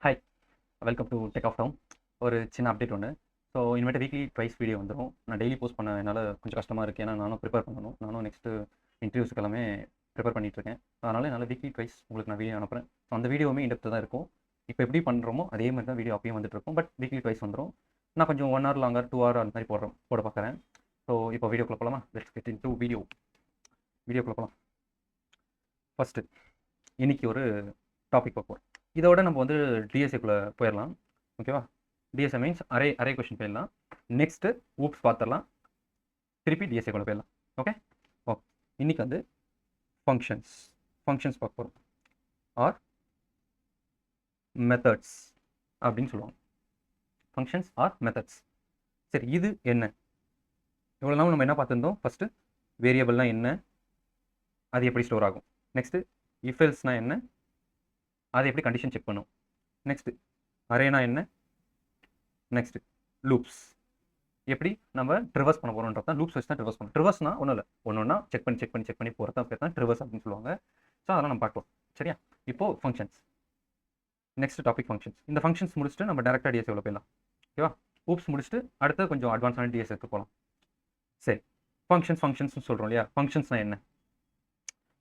Hi, welcome to tech of town. ஒரு சின்ன update ஒன்று. ஸோ இனிமேட்டு வீக்லி ட்வைஸ் வீடியோ வந்துடும். நான் டெய்லி போஸ்ட் பண்ண என்னால் கொஞ்சம் கஷ்டமாக இருக்குது. ஏன்னா நானும் ப்ரிப்பேர் பண்ணணும். நானும் நெக்ஸ்ட்டு இன்டர்வியூஸ்க்கு எல்லாமே ப்ரிப்பேர் பண்ணிகிட்ருக்கேன். அதனால் என்னால் வீக்லி ட்வைஸ் உங்களுக்கு நான் வீடியோ அனுப்புகிறேன். ஸோ அந்த வீடியோவுமே இன்டெப்த்து தான் இருக்கும். இப்போ எப்படி பண்ணுறோமோ அதே மாதிரி தான் வீடியோ அப்பயும் வந்துட்டுருக்கும். பட் வீக்லி ட்வைஸ் வந்துடும். நான் கொஞ்சம் 1 hour லாங்கர் 2 hour அந்த மாதிரி போட பார்க்குறேன். ஸோ இப்போ வீடியோக்குள்ள போகலாமா? லெட்ஸ் கெட் இன்டு வீடியோக்குள்ள போகலாம். ஃபஸ்ட்டு இன்றைக்கி ஒரு டாபிக் பார்ப்போம். இதோட நம்ம வந்து டிஎஸ்ஏக்குள்ளே போயிடலாம். ஓகேவா? டிஎஸ்ஏ மீன்ஸ் அரே கொஷின் போயிடலாம். நெக்ஸ்ட்டு ஊப்ஸ் பார்த்துடலாம். திருப்பி டிஎஸ்ஏக்குள்ளே போயிடலாம். ஓகே. இன்றைக்கி வந்து ஃபங்க்ஷன்ஸ் பார்க்க போகிறோம். ஆர் மெத்தட்ஸ் அப்படின்னு சொல்லுவாங்க. Functions R methods. சரி, இது என்ன? இவ்வளோ நாள் நம்ம என்ன பார்த்துருந்தோம்? ஃபஸ்ட்டு வேரியபிள்னால் என்ன, அது எப்படி ஸ்டோர் ஆகும். நெக்ஸ்ட்டு இஃப் எல்ஸ்னால் என்ன, அதை எப்படி கண்டிஷன் செக் பண்ணும். நெக்ஸ்ட்டு அரேனா என்ன, நெக்ஸ்ட்டு லூப்ஸ் எப்படி நம்ம ட்ரிவர்ஸ் பண்ண போகிறோன்றது தான். லூப்ஸ் வச்சு தான் ட்ரிவர்ஸ் பண்ணணும். ட்ரிவர்ஸ்னால் ஒன்றும் இல்லை, ஒன்று செக் பண்ணி போகிறது தான் பேர் தான் ட்ரிவர்ஸ் அப்படின்னு சொல்லுவாங்க. ஸோ அதெல்லாம் நம்ம பார்க்கலாம். சரியா? இப்போது ஃபங்க்ஷன்ஸ். Next topic functions. இந்த ஃபங்க்ஷன்ஸ் முடிச்சுட்டு நம்ம டேரெக்டாக டிஎஸ்ஏ உள்ள போயிடலாம். ஓகேவா? ஊப்ஸ் முடிச்சுட்டு அடுத்து கொஞ்சம் அட்வான்ஸான டிஎஸ்ஏக்கு போகலாம். சரி, ஃபங்க்ஷன்ஸ் சொல்கிறோம் இல்லையா? ஃபங்க்ஷன்ஸ்னால் என்ன?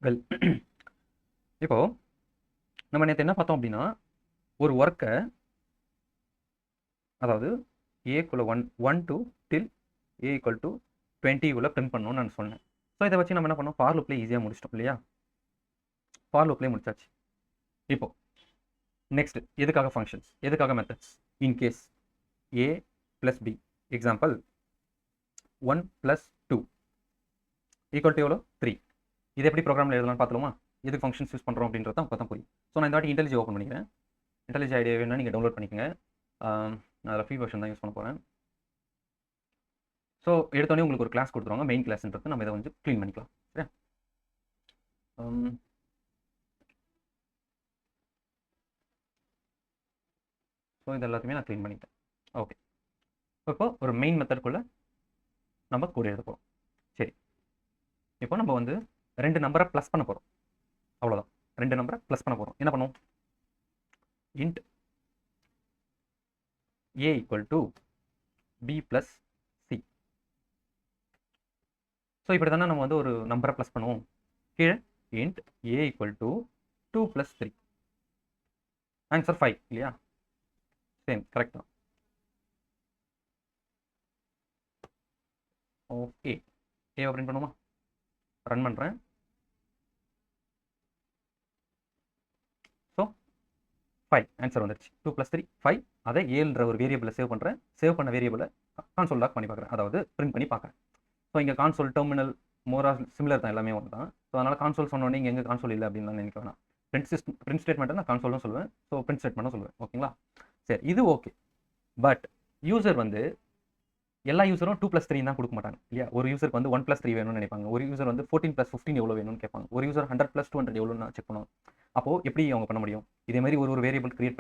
வெல், இப்போது நம்ம நேற்று என்ன பார்த்தோம் அப்படின்னா, ஒரு ஒர்க்கை, அதாவது ஏக்குள்ள 1 to till a equal to 20 உள்ள பிரிண்ட் பண்ணணும்னு நான் சொன்னேன். ஸோ இதை வச்சு நம்ம என்ன பண்ணோம்? ஃபார் லூப்லேயே ஈஸியாக முடிச்சிட்டோம் இல்லையா? ஃபார் லூப்லேயே முடிச்சாச்சு. இப்போ நெக்ஸ்ட் எதுக்காக ஃபங்க்ஷன்ஸ், எதுக்காக methods? In case a + b, example 1 + 2 equal to எவ்வளோ? 3. இது எப்படி ப்ரோக்ராமில் எழுதலாம்னு பார்த்துலாமா? எதுக்கு ஃபங்க்ஷன்ஸ் யூஸ் பண்ணுறோம் அப்படின்றத அப்போ தான் புரியும். ஸோ நான் இந்த வாட்டி இன்டெலிஜி ஓப்பன் பண்ணிக்கிறேன். இன்டெலிஜி ஐடியா வேணும்னா நீங்கள் டவுன்லோட் பண்ணிக்கோங்க. நான் அதில் ஃப்ரீ வெர்ஷன் தான் யூஸ் பண்ண போகிறேன். ஸோ எடுத்தோடனே உங்களுக்கு ஒரு கிளாஸ் கொடுத்துருவாங்க, மெயின் கிளாஸ்ன்றது. நம்ம இதை வந்து க்ளீன் பண்ணிக்கலாம். சரியா? ஸோ இது எல்லாத்தையுமே நான் க்ளீன் பண்ணிட்டேன். ஓகே. இப்போ ஒரு மெயின் மெத்தட்குள்ளே நம்ம கோட் எழுத போகிறோம். சரி, இப்போ நம்ம வந்து 2 நம்பரை ப்ளஸ் பண்ண போகிறோம். அவ்வளோதான், 2 நம்பரை ப்ளஸ் பண்ண போகிறோம். என்ன பண்ணுவோம்? int a equal to b plus c. So இப்படி தானே நம்ம வந்து ஒரு நம்பரை ப்ளஸ் பண்ணுவோம். கீழே int a equal to 2 + 3. Answer 5 இல்லையா? சேம், கரெக்ட் தான். ஓகே, ஏவை பிரிண்ட் பண்ணுவோமா? ரன் பண்ணுறேன். ஸோ 5 ஆன்சர் வந்துருச்சு. 2 + 3 5. அதை ஏன்ற ஒரு வேரியபிளை சேவ் பண்ணுறேன். சேவ் பண்ண வேரியபிளை கான்சோல் லாக் பண்ணி பார்க்குறேன், அதாவது பிரிண்ட் பண்ணி பார்க்குறேன். ஸோ இங்கே கான்சோல் டெர்மினல் மோரா சிமிலர் தான், எல்லாமே ஒன்று தான். ஸோ அதனால் கான்சோல் சொன்னோடனே இங்கே எங்கே கான்சோல் இல்லை அப்படின்னு நினைக்க வேணாம். பிரிண்ட் ஸ்டேட்மெண்ட்டை நான் கான்சோல்னு சொல்லுவேன். ஸோ பிரிண்ட் ஸ்டேட்மெண்ட்டும் சொல்லுவேன். ஓகேங்களா? சரி, இது ஓகே. பட் யூசர் வந்து எல்லா யூசரும் 2 + 3 தான் கொடுக்க மாட்டாங்க இல்லையா? ஒரு யூசருக்கு வந்து 1 + 3 வேணும்னு நினைப்பாங்க. ஒரு யூசர் வந்து 14 + 15 எவ்வளோ வேணும்னு கேட்பாங்க. ஒரு யூசர் 100 + 200 எவ்வளோன்னு செக் பண்ணுவாங்க. அப்போது எப்படி அவங்க பண்ண முடியும்? இதே மாதிரி ஒரு வேரியபிள் கிரியேட்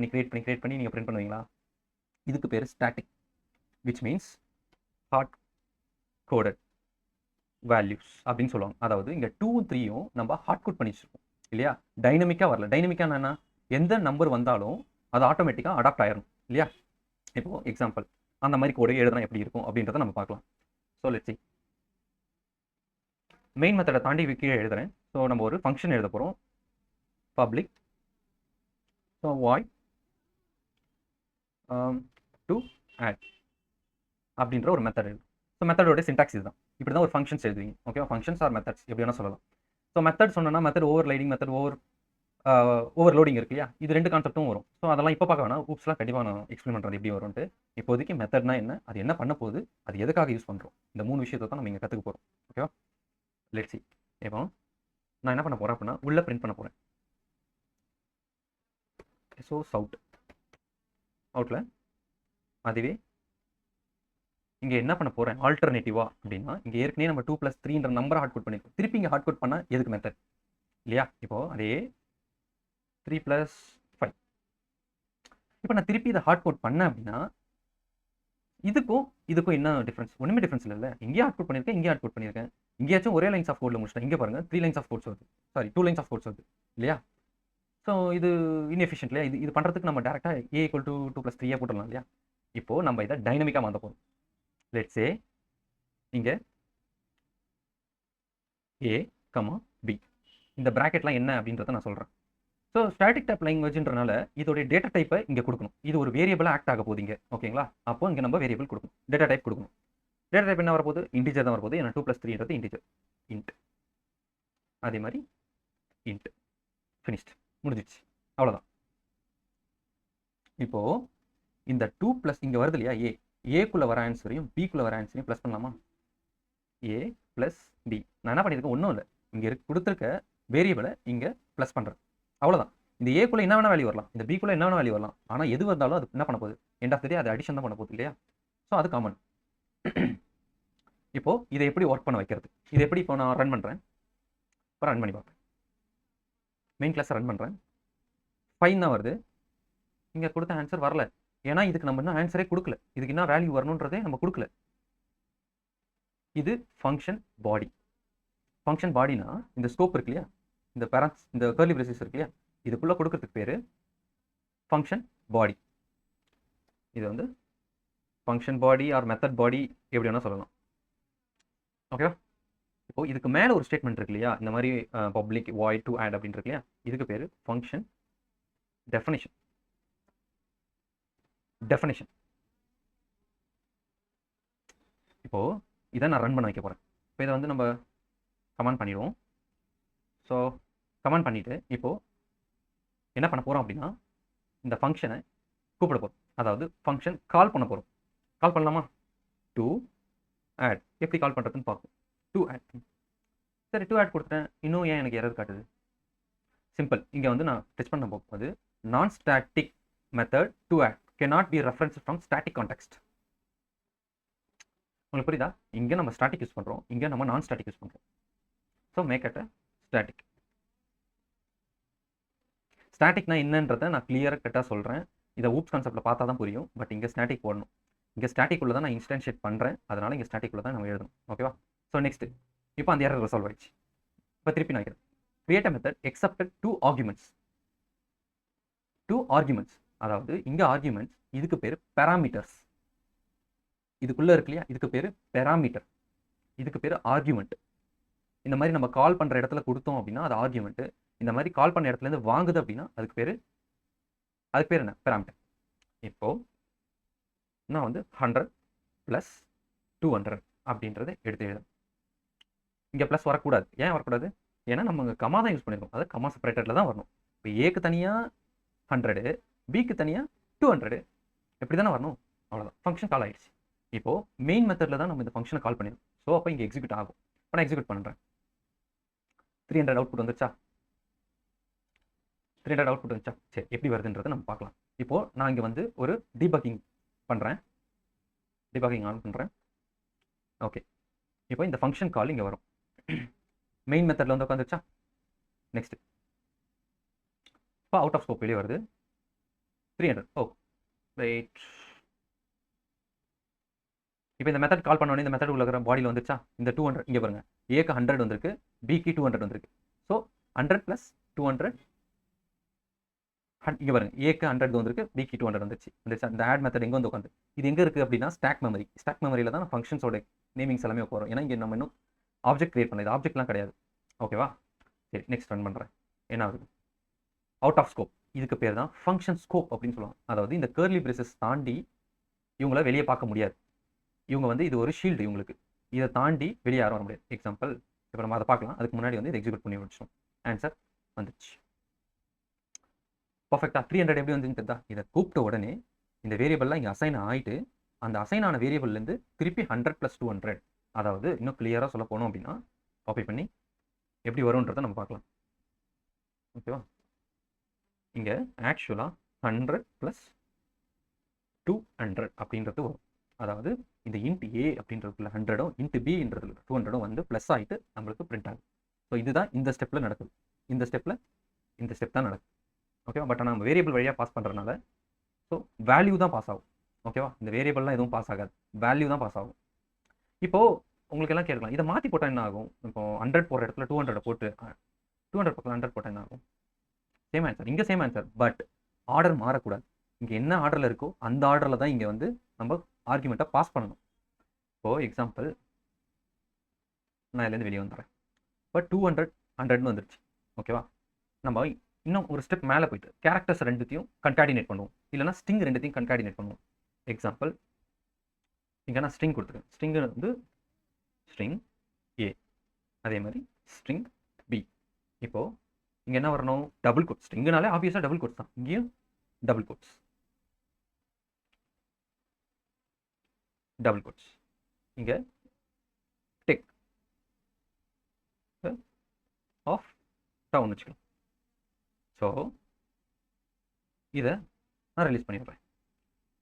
பண்ணி நீங்கள் பிரிண்ட் பண்ணுவீங்களா? இதுக்கு பேர் static, which means hard coded values அப்படின்னு சொல்லுவாங்க. அதாவது இங்கே 2 3யும் நம்ம ஹார்ட் கோட் பண்ணி வச்சிருக்கோம் இல்லையா? டைனமிக்காக வரல. டைனமிக்காக என்ன? எந்த நம்பர் வந்தாலும் அது ஆட்டோமேட்டிக்காக அடாப்ட் ஆயிரும் இல்லையா? இப்போ எக்ஸாம்பிள் அந்த மாதிரி கோடு எழுதுனா எப்படி இருக்கும் அப்படின்றத நம்ம பார்க்கலாம். So let's see. மெயின் மெத்தடை தாண்டி கீழே எழுதுறேன். ஸோ நம்ம ஒரு ஃபங்க்ஷன் எழுத போகிறோம். Public so void to add அப்படின்ற ஒரு மெத்தட் எழுதும். ஸோ மெத்தடோட சின்டாக்ஸ் இதுதான். இப்படி தான் ஒரு ஃபங்க்ஷன்ஸ் எழுதுவீங்க. ஓகேவா? ஃபங்க்ஷன்ஸ் ஆர் மெத்தட்ஸ் எப்படி வேணால் சொல்லலாம். ஸோ மெத்தட் சொன்னோன்னா மெத்தட் ஓவர்ரைடிங், மெத்தட் ஓவர்லோடிங் இருக்கு இல்லையா? இது 2 கான்செப்ட்டும் வரும். ஸோ அதெல்லாம் இப்போ பார்க்க வேணாம். ஊப்ஸ்லாம் கண்டிப்பாக நான் எக்ஸ்பிளைன் பண்ணுறது எப்படி வரும்ட்டு. இப்போதைக்கு மெத்தட்னா என்ன, அது என்ன பண்ண போகுது, அது எதுக்காக யூஸ் பண்ணுறோம், இந்த 3 விஷயத்தை தான் நம்ம இங்கே கற்றுக்க போகிறோம். ஓகேவா? Let's see. இப்போ நான் என்ன பண்ண போகிறேன் அப்படின்னா, உள்ளே பிரிண்ட் பண்ண போகிறேன். ஸோ அவுட்டில் அதுவே இங்கே என்ன பண்ண போகிறேன் ஆல்டர்னேட்டிவா அப்படின்னா, இங்கே ஏற்கனவே நம்ம 2 + 3ன்ற நம்பரை ஹார்ட் கோட் பண்ணியிருக்கோம். திருப்பி இங்கே ஹார்ட் கோட் பண்ணால் எதுக்கு மெத்தட் இல்லையா? இப்போது அதே 3 + 5. இப்போ நான் திருப்பி இதை ஹார்ட் கோட் பண்ணேன் அப்படின்னா இதுக்கும் என்ன டிஃப்ரென்ஸ்? ஒன்றுமே டிஃப்ரென்ஸ் இல்லை. இங்கேயே ஹார்ட் கோட் பண்ணியிருக்கேன், இங்கே ஹார்ட் கோட் பண்ணியிருக்கேன். இங்கேயாச்சும் ஒரே லைன்ஸ் ஆஃப் கோடில் முடிச்சிட்டேன். இங்கே பாருங்கள் 3 lines of codes வருது. சாரி, 2 lines of codes வருது இல்லையா? ஸோ இது இன்எஃபிஷியன்ட் இல்லையா? இது பண்ணுறதுக்கு நம்ம டேரெக்டாக ஏ ஈக்குவல் டு 2+3 போட்டுடலாம் இல்லையா? இப்போது நம்ம இதை டைனமிக்காக மாற்ற போகிறோம். லெட்ஸ் சே இங்கே ஏ கமா பி, இந்த ப்ராக்கெட்லாம் என்ன அப்படின்றத நான் சொல்கிறேன். ஸோ ஸ்டாட்டிக் டைப் லாங்குவேஜ்ன்றனால இதோடைய டேட்டா டைப்பை இங்கே கொடுக்கணும். இது ஒரு வேரியபிளாக ஆக்ட் ஆக போகுது இங்கே, ஓகேங்களா? அப்போ இங்கே நம்ம வேரியபிள் கொடுக்கணும், டேட்டா டைப் கொடுக்கணும். டேட்டா டைப் என்ன வரப்போகுது? இன்டிஜர் தான் வரப்போகுது. ஏன்னா 2+3ன்றது இன்டிஜர், இன்ட். அதே மாதிரி இன்ட், ஃபினிஷ்ட், முடிஞ்சிச்சு, அவ்வளோதான். இப்போது இந்த 2+ இங்கே வருது இல்லையா? ஏக்குள்ளே வர ஆன்சரையும் பிக்குள்ளே வர ஆன்சரையும் ப்ளஸ் பண்ணலாமா? ஏ ப்ளஸ் பி. நான் என்ன பண்ணியிருக்கேன்? ஒன்றும் இல்லை, இங்கே கொடுத்துருக்க வேரியபிளை இங்கே ப்ளஸ் பண்ணுறேன், அவ்வளோதான். இந்த ஏக்குள்ளே என்ன வேணால் வேல்யூ வரலாம், இந்த பிக்குள்ளே என்ன வேணால் வேல்யூ வரலாம். ஆனால் எது வந்தாலும் அது என்ன பண்ண போகுது? எண்ட் ஆஃப் த டே அது அடிஷன் தான் பண்ண போகுது இல்லையா? ஸோ அது காமன். இப்போது இதை எப்படி ஒர்க் பண்ண வைக்கிறது? இதை எப்படி இப்போ நான் ரன் பண்ணுறேன்? இப்போ ரன் பண்ணி பார்ப்பேன். மெயின் கிளாஸ் ரன் பண்ணுறேன், ஃபைன் தான் வருது. இங்கே கொடுத்த ஆன்சர் வரல, ஏன்னா இதுக்கு நம்ம இன்னும் ஆன்சரே கொடுக்கல. இதுக்கு என்ன வேல்யூ வரணுன்றதே நம்ம கொடுக்கல. இது ஃபங்க்ஷன் பாடி. ஃபங்க்ஷன் பாடினா இந்த ஸ்கோப் இருக்கு இல்லையா, இந்த பேரண்ட்ஸ், இந்த கர்லி பிரேசஸ் இருக்கு இல்லையா, இதுக்குள்ளே கொடுக்கறதுக்கு பேர் ஃபங்க்ஷன் பாடி. இது வந்து ஃபங்க்ஷன் பாடி ஆர் மெத்தட் பாடி, எப்படி வேணால் சொல்லலாம், ஓகேவா? இப்போ இதுக்கு மேலே ஒரு ஸ்டேட்மெண்ட் இருக்கு இல்லையா, இந்த மாதிரி பப்ளிக் வாய்ட் டு ஆட் அப்படின்னு இருக்கு இல்லையா, இதுக்கு பேர் ஃபங்க்ஷன் டெஃபினிஷன். டெஃபினிஷன். இப்போது இதை நான் ரன் பண்ண வைக்க போகிறேன். இப்போ இதை வந்து நம்ம கமெண்ட் பண்ணிடுவோம். ஸோ கமெண்ட் பண்ணிவிட்டு இப்போது என்ன பண்ண போகிறோம் அப்படின்னா, இந்த ஃபங்க்ஷனை கூப்பிட போகிறோம், அதாவது ஃபங்க்ஷன் கால் பண்ண போகிறோம். கால் பண்ணலாமா? To add. எப்படி கால் பண்ணுறதுன்னு பார்ப்போம். To add. சரி, டு ஆட் கொடுத்துட்டேன். இன்னும் ஏன் எனக்கு எரர் காட்டுது? சிம்பிள். இங்கே வந்து நான் டெஸ்ட் பண்ண போகும்போது நான் static method to add cannot be referenced from static context. உங்களுக்கு புரியுதா? இங்கே நம்ம ஸ்டாட்டிக் யூஸ் பண்ணுறோம், இங்கே நம்ம நான் ஸ்டாட்டிக் யூஸ் பண்ணுறோம். So make it static. ஸ்டாட்டிக்னா என்னன்றதை நான் கிளியராக கரெக்டாக சொல்கிறேன். இதை ஊப்ஸ் கான்செப்ட்டில் பார்த்தா தான் புரியும். பட் இங்கே ஸ்டாட்டிக் போடணும். இங்கே ஸ்டாட்டிக் உள்ள தான் நான் இன்ஸ்டன்ஷியேட் பண்ணுறேன், அதனால் இங்கே ஸ்டாட்டிக் உள்ள தான் நம்ம எழுதணும், ஓகேவா? ஸோ நெக்ஸ்ட், இப்போ அந்த எரர் ரிசால்வ் ஆயிடுச்சு. இப்போ திருப்பி நான் create a method exempted 2 arguments. 2 arguments, அதாவது இங்கே ஆர்குமெண்ட்ஸ், இதுக்கு பேர் பேராமீட்டர்ஸ். இதுக்குள்ளே இருக்கு இல்லையா, இதுக்கு பேர் பேராமீட்டர், இதுக்கு பேர் ஆர்குமெண்ட். இந்த மாதிரி நம்ம கால் பண்ணுற இடத்துல கொடுத்தோம் அப்படின்னா அது ஆர்குமெண்ட்டு. இந்த மாதிரி கால் பண்ண இடத்துலேருந்து வாங்குது அப்படின்னா அதுக்கு பேர் என்ன? பேராமீட்டர். இப்போது நான் வந்து 100 + 200 அப்படின்றத எடுத்து எழுதும். இங்கே ப்ளஸ் வரக்கூடாது. ஏன் வரக்கூடாது? ஏன்னா நம்ம கமா தான் யூஸ் பண்ணியிருக்கோம், அதாவது கமா செப்பரேட்டரில் தான் வரணும். இப்போ ஏக்கு தனியாக 100, பிக்கு தனியாக 200, எப்படி தானே வரணும்? அவ்வளோதான், ஃபங்க்ஷன் கால் ஆகிடுச்சு. இப்போது மெயின் மெத்தடில் தான் நம்ம இந்த ஃபங்க்ஷனை கால் பண்ணிடுவோம். ஸோ அப்போ இங்கே எக்ஸிக்யூட் ஆகும். இப்போ நான் எக்ஸிக்யூட் பண்ணுறேன். 300 அவுட்புட் வந்துச்சா? 300 அவுட்புட் வந்துச்சா? சரி, எப்படி வருதுன்றதை நம்ம பார்க்கலாம். இப்போது நான் இங்கே வந்து ஒரு டீபக்கிங் பண்ணுறேன், டீபக்கிங் ஆன் பண்ணுறேன். ஓகே, இப்போ இந்த ஃபங்க்ஷன் கால் இங்கே வரும். மெயின் மெத்தடில் வந்து உட்காந்துச்சா? நெக்ஸ்ட், இப்போ அவுட் ஆஃப் ஸ்கோப் வெளியே வருது. 300. ஓ வெயிட். இப்போ இந்த மெத்தட் கால் பண்ணோடனே இந்த மெத்தட் உள்ள இருக்கிற பாடியில் வந்துச்சா? இந்த 200 இங்கே பாருங்க, ஏக்கு 100 வந்திருக்கு, பிக்கு 200 வந்திருக்கு. ஸோ 100 + 200 இங்கே பாருங்க, ஏக்கு 100 வந்திருக்கு, பிக்கு 200 வந்துச்சு. இந்த ஆட் மெத்தட் எங்கே வந்து உட்காந்து, இது எங்கே இருக்குது அப்படின்னா ஸ்டாக் மெமரி. ஸ்டாக் மெமரியில் தான் ஃபங்க்ஷன்ஸோட நேமிங்ஸ் எல்லாமே வரும். ஏன்னா இங்கே நம்ம இன்னும் ஆப்ஜெக்ட் கிரியேட் பண்ணல, இது ஆப்ஜெக்ட்லாம் கிடையாது, ஓகேவா? சரி, நெக்ஸ்ட் ரன் பண்ணுறேன். என்ன ஆகுது? Out of scope. இதுக்கு பேர் தான் ஃபங்க்ஷன் ஸ்கோப் அப்படின்னு சொல்லுவாங்க. அதாவது இந்த கர்லி பிரேசஸ் தாண்டி இவங்கள வெளியே பார்க்க முடியாது. இவங்க வந்து இது ஒரு ஷீல்டு, இவங்களுக்கு இதை தாண்டி வெளியே யாரும் வர முடியாது. எக்ஸாம்பிள், இப்போ நம்ம அதை பார்க்கலாம். அதுக்கு முன்னாடி வந்து இதை எக்ஸிக்யூட் பண்ணி முடிச்சோம். ஆன்சர் வந்துச்சு பர்ஃபெக்டாக. 300 எப்படி வந்துன்னு தெரியுதா? இதை கூப்பிட்ட உடனே இந்த வேரியபிள்லாம் இங்கே அசைன் ஆகிட்டு, அந்த அசைன் ஆன வேரியபிள்லேருந்து திருப்பி 100 + 200, அதாவது இன்னும் கிளியராக சொல்ல போனோம் அப்படின்னா காப்பி பண்ணி எப்படி வரும்ன்றதை நம்ம பார்க்கலாம், ஓகேவா? இங்கே ஆக்சுவலாக 100 + 200 அப்படின்றது வரும். அதாவது இந்த இன்ட் ஏ அப்படின்றதுக்குள்ள 100ம் இன்ட் பின்றதுல 200ம் வந்து ப்ளஸ் ஆகிட்டு நம்மளுக்கு பிரிண்ட் ஆகும். ஸோ இதுதான் இந்த ஸ்டெப்பில் நடக்குது. இந்த ஸ்டெப் தான் நடக்குது, ஓகேவா? பட் நம்ம வேரியபிள் வழியாக பாஸ் பண்ணுறதுனால ஸோ வேல்யூ தான் பாஸ் ஆகும், ஓகேவா? இந்த வேரியபிள்லாம் எதுவும் பாஸ் ஆகாது, வேல்யூ தான் பாஸ் ஆகும். இப்போது உங்களுக்கு எல்லாம் கேட்கலாம், இதை மாற்றி போட்டால் என்ன ஆகும்? இப்போ 100 போடுற இடத்துல 200 போட்டு 200 பக்கம் 100 போட்டால் என்ன ஆகும்? சேம் ஆன்சர், இங்கே சேம் ஆன்சர், பட் ஆர்டர் மாறக்கூடாது. இங்கே என்ன ஆர்டரில் இருக்கோ அந்த ஆர்டரில் தான் இங்கே வந்து நம்ம ஆர்குமெண்ட்டை பாஸ் பண்ணணும். இப்போது எக்ஸாம்பிள் நான் இதுலேருந்து வெளியே வந்துடுறேன். இப்போ 200 100ன்னு வந்துருச்சு. ஓகேவா, நம்ம இன்னும் ஒரு ஸ்டெப் மேலே போயிட்டு கேரக்டர்ஸ் ரெண்டுத்தையும் கன்கார்டினேட் பண்ணுவோம், இல்லைனா ஸ்ட்ரிங் ரெண்டுத்தையும் கன்கார்டினேட் பண்ணுவோம். எக்ஸாம்பிள் இங்கே நான் ஸ்ட்ரிங் கொடுத்துருக்கேன். ஸ்ட்ரிங் வந்து ஸ்ட்ரிங் ஏ, அதே மாதிரி ஸ்ட்ரிங் பி. இப்போது இங்கே என்ன வரணும், டபுள் கோட்ஸ். ஸ்ட்ரிங்குனாலே ஆப்வியஸாக டபுள் கோட்ஸ் தான், இங்கேயும் டபுள் கோட்ஸ், டபுள் கோட்ஸ். இங்கே டெக் ஆஃப் டவுன் வச்சுக்கலாம். ஸோ இதை நான் ரிலீஸ் பண்ணிடுறேன்.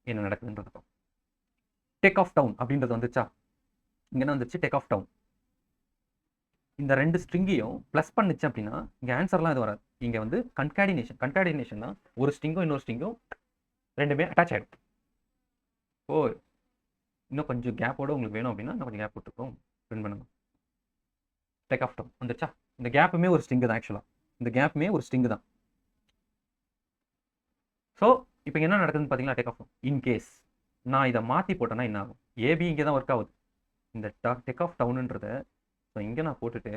என்ன நடக்குதுன்றதுக்கும் டெக் ஆஃப் டவுன் அப்படின்றது வந்துச்சா, இங்கே என்ன வந்துச்சு, டெக் ஆஃப் டவுன். இந்த ரெண்டு ஸ்ட்ரிங்கையும் ப்ளஸ் பண்ணிச்சு அப்படின்னா இங்கே ஆன்சர்லாம் இது வராது. இங்கே வந்து கன்கார்டினேஷன் தான், ஒரு ஸ்ட்ரிங்கும் இன்னொரு ஸ்ட்ரிங்கும் ரெண்டுமே அட்டாச் ஆகிடும். ஓ இன்னும் கொஞ்சம் கேப்போடு உங்களுக்கு வேணும் அப்படின்னா நான் கொஞ்சம் கேப் போட்டுக்கோம், பிரிண்ட் பண்ணுங்க. டெக் ஆஃப் டவுன் வந்துச்சா, இந்த கேப்புமே ஒரு ஸ்ட்ரிங்கு தான். ஆக்சுவலாக இந்த கேப்புமே ஒரு ஸ்ட்ரிங்கு தான். ஸோ இப்போ என்ன நடக்குதுன்னு பார்த்தீங்கன்னா, டெக் ஆஃப் டவுன் இன்கேஸ் நான் இதை மாற்றி போட்டேன்னா என்ன ஆகும், ஏபி இங்கே தான் ஒர்க் ஆகுது. இந்த டெக் ஆஃப் டவுனுன்றதை ஸோ இங்கே நான் போட்டுட்டு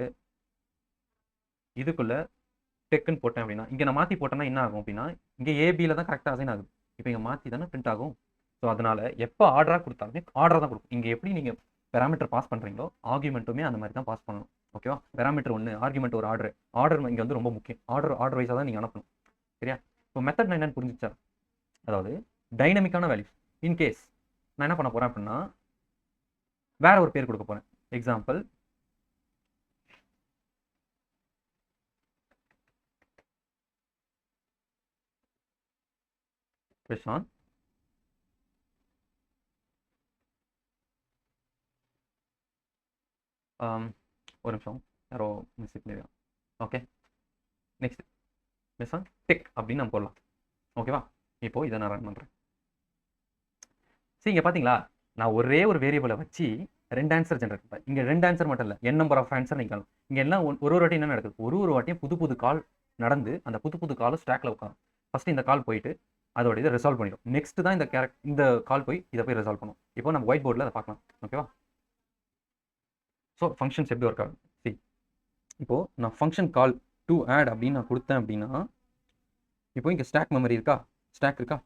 இதுக்குள்ளே டெக்குன்னு போட்டேன் அப்படின்னா, இங்கே நான் மாற்றி போட்டேன்னா என்ன ஆகும் அப்படின்னா, இங்கே ஏபியில் தான் கரெக்டாக அசைன் ஆகுது. இப்போ இங்கே மாற்றி தானே பிரிண்ட் ஆகும். ஸோ அதனால் எப்போ ஆர்டராக கொடுத்தாலுமே ஆர்டர் தான் கொடுக்கும். இங்கே எப்படி நீங்கள் பேராமீட்டர் பாஸ் பண்ணுறீங்களோ ஆர்குமெண்ட்டுமே அந்த மாதிரி தான் பாஸ் பண்ணணும். ஓகேவா, பேராமீட்டர் ஒன்று, ஆர்குமெண்ட் ஒரு ஆர்டர் இங்கே வந்து ரொம்ப முக்கியம். ஆர்டர் வைஸாக தான் நீங்கள் அனுப்பணும். சரியா, இப்போ மெத்தட் நான் என்னன்னு புரிஞ்சிச்சா, அதாவது டைனமிக்கான வேல்யூஸ். இன்கேஸ் நான் என்ன பண்ண போகிறேன் அப்படின்னா வேற ஒரு பேர் கொடுக்க போகிறேன். எக்ஸாம்பிள் பிரசாந்த் ஒரு நிமிஷம், யாரோ மிஸ்டேக் பண்ணிடுறோம். ஓகே, நெக்ஸ்ட் பிரசாந்த் டெக் அப்படின்னு நம்ம போடலாம். ஓகேவா, இப்போது இதை நான் ரன் பண்ணுறேன். சரி, இங்கே பார்த்தீங்களா, நான் ஒரே ஒரு வேரியபிளை வச்சு ரெண்டு ஆன்சர் ஜென்ரேட் பண்ணுறேன். இங்கே ரெண்டு ஆன்சர் மட்டும் இல்லை, n நம்பர் ஆஃப் ஆன்சர் நீங்கள் இங்கே எல்லாம் ஒரு வாட்டி என்ன நடக்குது, ஒரு வாட்டியும் புது கால் நடந்து அந்த புது காலும் ஸ்டாக்ல உட்காரும். ஃபஸ்ட்டு இந்த கால் போயிட்டு அதோட இதை ரிசால்வ் பண்ணிடும். நெக்ஸ்ட் தான் இந்த கால் போய் இதை போய் ரிசால்வ் பண்ணும். இப்போ நம்ம ஒயிட் போர்டில் அதை பார்க்கலாம். ஓகேவா, ஸோ ஃபங்க்ஷன்ஸ் எப்படி ஒர்க் ஆகும். சரி, இப்போது நான் ஃபங்க்ஷன் கால் டு ஆட் அப்படின்னு நான் கொடுத்தேன் அப்படின்னா, இப்போ இங்கே ஸ்டாக் மெமரி இருக்கா, ஸ்டாக் இருக்கா.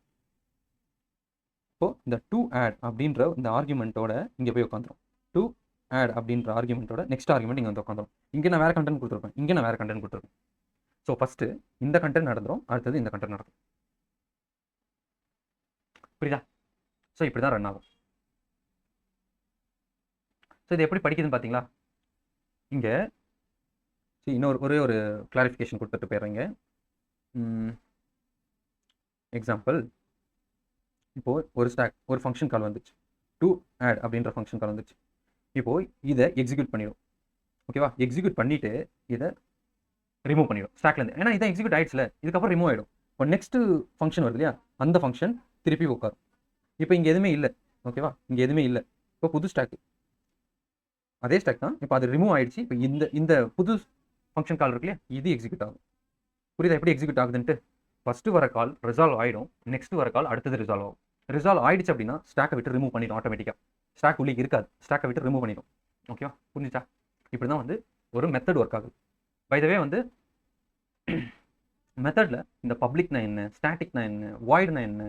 இப்போது இந்த டு ஆட் அப்படின்ற இந்த ஆர்குமெண்ட்டோட இங்கே போய் உட்காந்துரும். டு ஆட் அப்படின்ற ஆர்குமெண்ட்டோட நெக்ஸ்ட் ஆர்குமெண்ட் இங்கே வந்து உட்காந்துரும். இங்கே நான் வேறு கண்டென்ட் கொடுத்துருப்பேன், இங்கே நான் வேறு கண்டென்ட் கொடுத்துருப்பேன். ஸோ ஃபஸ்ட்டு இந்த கண்டென்ட் நடந்துடும், அடுத்தது இந்த கண்டென்ட் நடக்கும். புரியுதா, ஸோ இப்படி தான் ரன் ஆகும். ஸோ இது எப்படி படிக்குதுன்னு பார்த்தீங்களா, இங்கே இன்னொரு ஒரே ஒரு கிளாரிஃபிகேஷன் கொடுத்துட்டு போயிடுறீங்க. எக்ஸாம்பிள் இப்போது ஒரு ஸ்டாக் ஒரு ஃபங்க்ஷன் கால் வந்துச்சு, டு ஆட் அப்படின்ற ஃபங்க்ஷன் கால் வந்துச்சு. இப்போது இதை எக்ஸிக்யூட் பண்ணிடும். ஓகேவா, எக்ஸிக்யூட் பண்ணிவிட்டு இதை ரிமூவ் பண்ணிடும் ஸ்டாக்லேருந்து. ஏன்னா இதை எக்ஸிக்யூட் ஆகிடுச்சுல, இதுக்கப்புறம் ரிமூவ் ஆகிடும். இப்போ நெக்ஸ்ட்டு ஃபங்க்ஷன் வருது இல்லையா, அந்த ஃபங்க்ஷன் திருப்பி உட்காரும். இப்போ இங்கே எதுவுமே இல்லை. ஓகேவா, இங்கே எதுவுமே இல்லை. இப்போ புது ஸ்டாக்கு அதே ஸ்டாக் தான், இப்போ அது ரிமூவ் ஆகிடுச்சு. இப்போ இந்த புது ஃபங்க்ஷன் கால் இருக்கு இல்லையா, இது எக்ஸிக்யூட் ஆகும். புரியுதா எப்படி எக்ஸிக்யூட் ஆகுதுன்ட்டு, ஃபஸ்ட்டு வர கால் ரிசால்வ் ஆகிடும், நெக்ஸ்ட் வர கால் அடுத்தது ரிசால்வ் ஆகும். ரிசால்வ் ஆகிடுச்சு அப்படின்னா ஸ்டாக்கை விட்டு ரிமூவ் பண்ணிடும் ஆட்டோமேட்டிக்காக. ஸ்டாக் உள்ளே இருக்காது, ஸ்டாக்கை விட்டு ரிமூவ் பண்ணிடும். ஓகேவா, புரிஞ்சிச்சா, இப்படி தான் வந்து ஒரு மெத்தட் ஒர்க் ஆகுது. பை த வே வந்து மெத்தடில் இந்த பப்ளிக்னா என்ன, ஸ்டாட்டிக்னா என்ன, வாய்டுனா என்ன,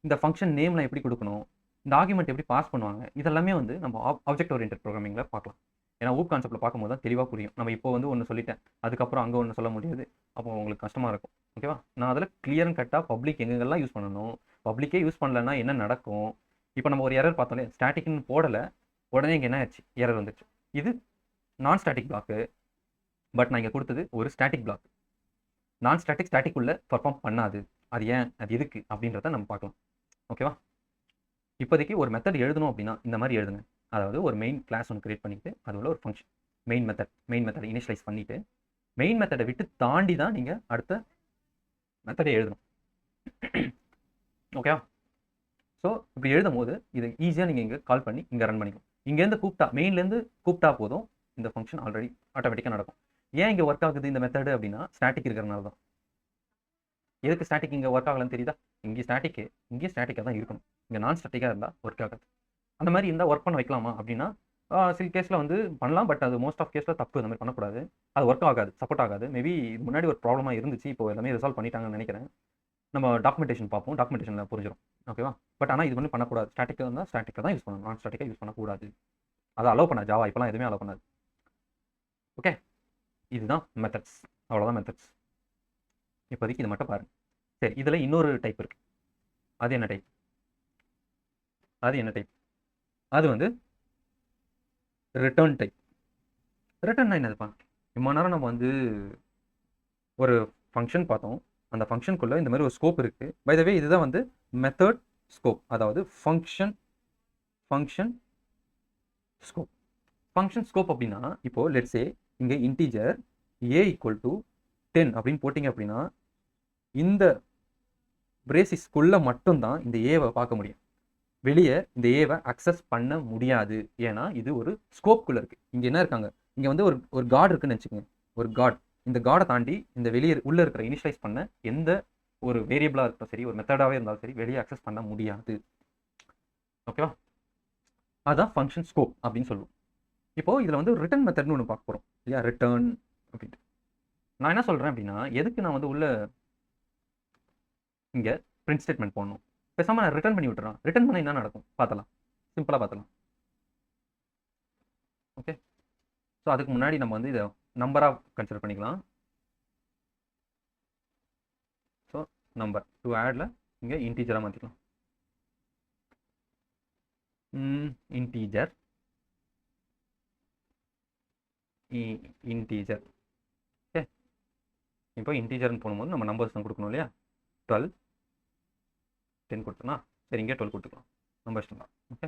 இந்த ஃபங்க்ஷன் நேம்லாம் எப்படி கொடுக்கணும், இந்த ஆர்குமெண்ட் எப்படி பாஸ் பண்ணுவாங்க, இதெல்லாமே வந்து நம்ம ஆப்ஜெக்ட் ஓரியன்டட் ப்ரோக்ராமிங்கில் பார்க்கலாம். ஏன்னா ஊப் கான்செப்ட்டில் பார்க்கும்போது தான் தெளிவாக புரியும். நம்ம இப்போ வந்து ஒன்று சொல்லிட்டேன், அதுக்கப்புறம் அங்கே ஒன்று சொல்ல முடியாது, அப்போ உங்களுக்கு கஷ்டமாக இருக்கும். ஓகேவா, நான் அதில் கிளியர் அண்ட் கட்டாக பப்ளிக் எங்கெங்கெல்லாம் யூஸ் பண்ணணும், பப்ளிக்கே யூஸ் பண்ணலைன்னா என்ன நடக்கும். இப்போ நம்ம ஒரு எரர் பார்த்தோம்லே, ஸ்டாட்டிக்னு போடலை, உடனே இங்கே என்ன ஆச்சு, எரர் வந்துச்சு. இது நான் ஸ்டாட்டிக் பிளாக்கு, பட் நான் இங்கே கொடுத்தது ஒரு ஸ்டாட்டிக் பிளாக். நான் ஸ்டாட்டிக் உள்ள பர்ஃபார்ம் பண்ணாது. அது ஏன், அது எதுக்கு அப்படின்றத நம்ம பார்க்கலாம். ஓகேவா, இப்போதைக்கு ஒரு மெத்தட் எழுதணும் அப்படின்னா இந்த மாதிரி எழுதுங்க. அதாவது ஒரு மெயின் கிளாஸ் ஒன்று கிரியேட் பண்ணிட்டு அது உள்ள ஒரு ஃபங்க்ஷன் மெயின் மெத்தட் இனிஷியலைஸ் பண்ணிவிட்டு மெயின் மெத்தடை விட்டு தாண்டி தான் நீங்கள் அடுத்த மெத்தடை எழுதணும். ஓகேவா, ஸோ இப்படி எழுதும் போது இதை ஈஸியாக நீங்கள் இங்கே கால் பண்ணி இங்கே ரன் பண்ணிக்கலாம். இங்கேருந்து கூப்பிட்டா, மெயின்லேருந்து கூப்பிட்டா போதும், இந்த ஃபங்க்ஷன் ஆல்ரெடி ஆட்டோமேட்டிக்காக நடக்கும். ஏன் இங்கே ஒர்க் ஆகுது இந்த மெத்தடு அப்படின்னா ஸ்டாட்டிக் இருக்கிறனால தான். எதுக்கு ஸ்டாட்டிக் இங்கே ஒர்க் ஆகலன்னு தெரியுதா? இங்கே ஸ்டாட்டிக்காக தான் இருக்கணும். இங்கே நான் ஸ்டாட்டிக்காக இருந்தால் ஒர்க் ஆகாது. அந்த மாதிரி இருந்தால் ஒர்க் பண்ண வைக்கலாமா அப்படின்னா சில கேஸில் வந்து பண்ணலாம். பட் அது மோஸ்ட் ஆஃப் கேஸில் தப்பு. அந்த மாதிரி பண்ணக்கூடாது. அது ஒர்க் ஆகாது, சப்போர்ட் ஆகாது. மேபி முன்னாடி ஒரு ப்ராப்ளமாக இருந்துச்சு. இப்போ எல்லாமே ரிசால்வ் பண்ணிட்டாங்கன்னு நினைக்கிறேன். நம்ம டாக்குமெண்டேஷன் பார்ப்போம். டாக்குமெண்டேஷனில் புரிஞ்சிடும். ஓகேவா? பட் ஆனால் இது வந்து பண்ணக்கூடாது. ஸ்டாட்டிக்காக இருந்தால் ஸ்டாட்டிக்காக தான் யூஸ் பண்ணணும். நான் ஸ்டாட்டிக்காக யூஸ் பண்ணக்கூடாது. அதை அலோவ் பண்ணாது. ஜாவா இப்போலாம் எதுவுமே அலோவ் பண்ணாது. ஓகே, இதுதான் மெத்தட்ஸ். அவ்வளோதான் மெத்தட்ஸ். இப்போதைக்கு இது மட்டும் பாருங்க. சரி, இதில் இன்னொரு டைப் இருக்கு. அது என்ன டைப்? அது வந்து ரிட்டர்ன் டைப். ரிட்டர்ன்னா என்னதுப்பா? இவ்வளோ நேரம் நம்ம வந்து ஒரு ஃபங்க்ஷன் பார்த்தோம். அந்த ஃபங்க்ஷனுக்குள்ளே இந்த மாதிரி ஒரு ஸ்கோப் இருக்குது. பை த வே இதுதான் வந்து மெத்தட் ஸ்கோப். அதாவது ஃபங்க்ஷன் ஸ்கோப். ஃபங்க்ஷன் ஸ்கோப் அப்படின்னா இப்போது லெட்ஸே இங்கே இன்டீஜர் a = 10 அப்படின்னு போட்டிங்க அப்படின்னா இந்த பிரேசிஸ்க்குள்ளே மட்டும்தான் இந்த ஏவை பார்க்க முடியும். வெளியே இந்த ஏவை அக்சஸ் பண்ண முடியாது. ஏன்னா இது ஒரு ஸ்கோப்குள்ளே இருக்குது. இங்கே என்ன இருக்காங்க? இங்கே வந்து ஒரு காட் இருக்குன்னு வச்சுக்கோங்க. ஒரு காட். இந்த காடை தாண்டி இந்த வெளியே உள்ளே இருக்கிற இனிஷியலைஸ் பண்ண எந்த ஒரு வேரியபிளாக இருக்கட்டும் சரி, ஒரு மெத்தடாகவே இருந்தாலும் சரி, வெளியே அக்சஸ் பண்ண முடியாது. ஓகேவா? அதுதான் ஃபங்க்ஷன் ஸ்கோப் அப்படின்னு சொல்லுவோம். இப்போது இதில் வந்து ரிட்டர்ன் மெத்தட்னு ஒன்று பார்க்க போகிறோம் இல்லையா? ரிட்டர்ன் அப்படின்ட்டு நான் என்ன சொல்கிறேன் அப்படின்னா, எதுக்கு நான் வந்து உள்ள இங்கே பிரிண்ட் ஸ்டேட்மெண்ட் போடணும்? பேசாமல் நான் ரிட்டர்ன் பண்ணி விட்டுறேன். ரிட்டர்ன் பண்ண என்ன நடக்கும் பார்த்தலாம். சிம்பிளாக பார்த்தலாம். ஓகே, ஸோ அதுக்கு முன்னாடி நம்ம வந்து இதை நம்பராக கன்சிடர் பண்ணிக்கலாம். ஸோ நம்பர் டு ஆடில் இங்கே இன்டீஜராக மாற்றிக்கலாம். Integer okay. இப்போ இன்டீஜர்னு போடும்போது நம்ம நம்பர்ஸ் தான் கொடுக்கணும் இல்லையா? 12 10 கொடுத்தோம்னா சரி, இங்கே 12 கொடுத்துக்கலாம். நம்பர்ஸ் தான். Okay,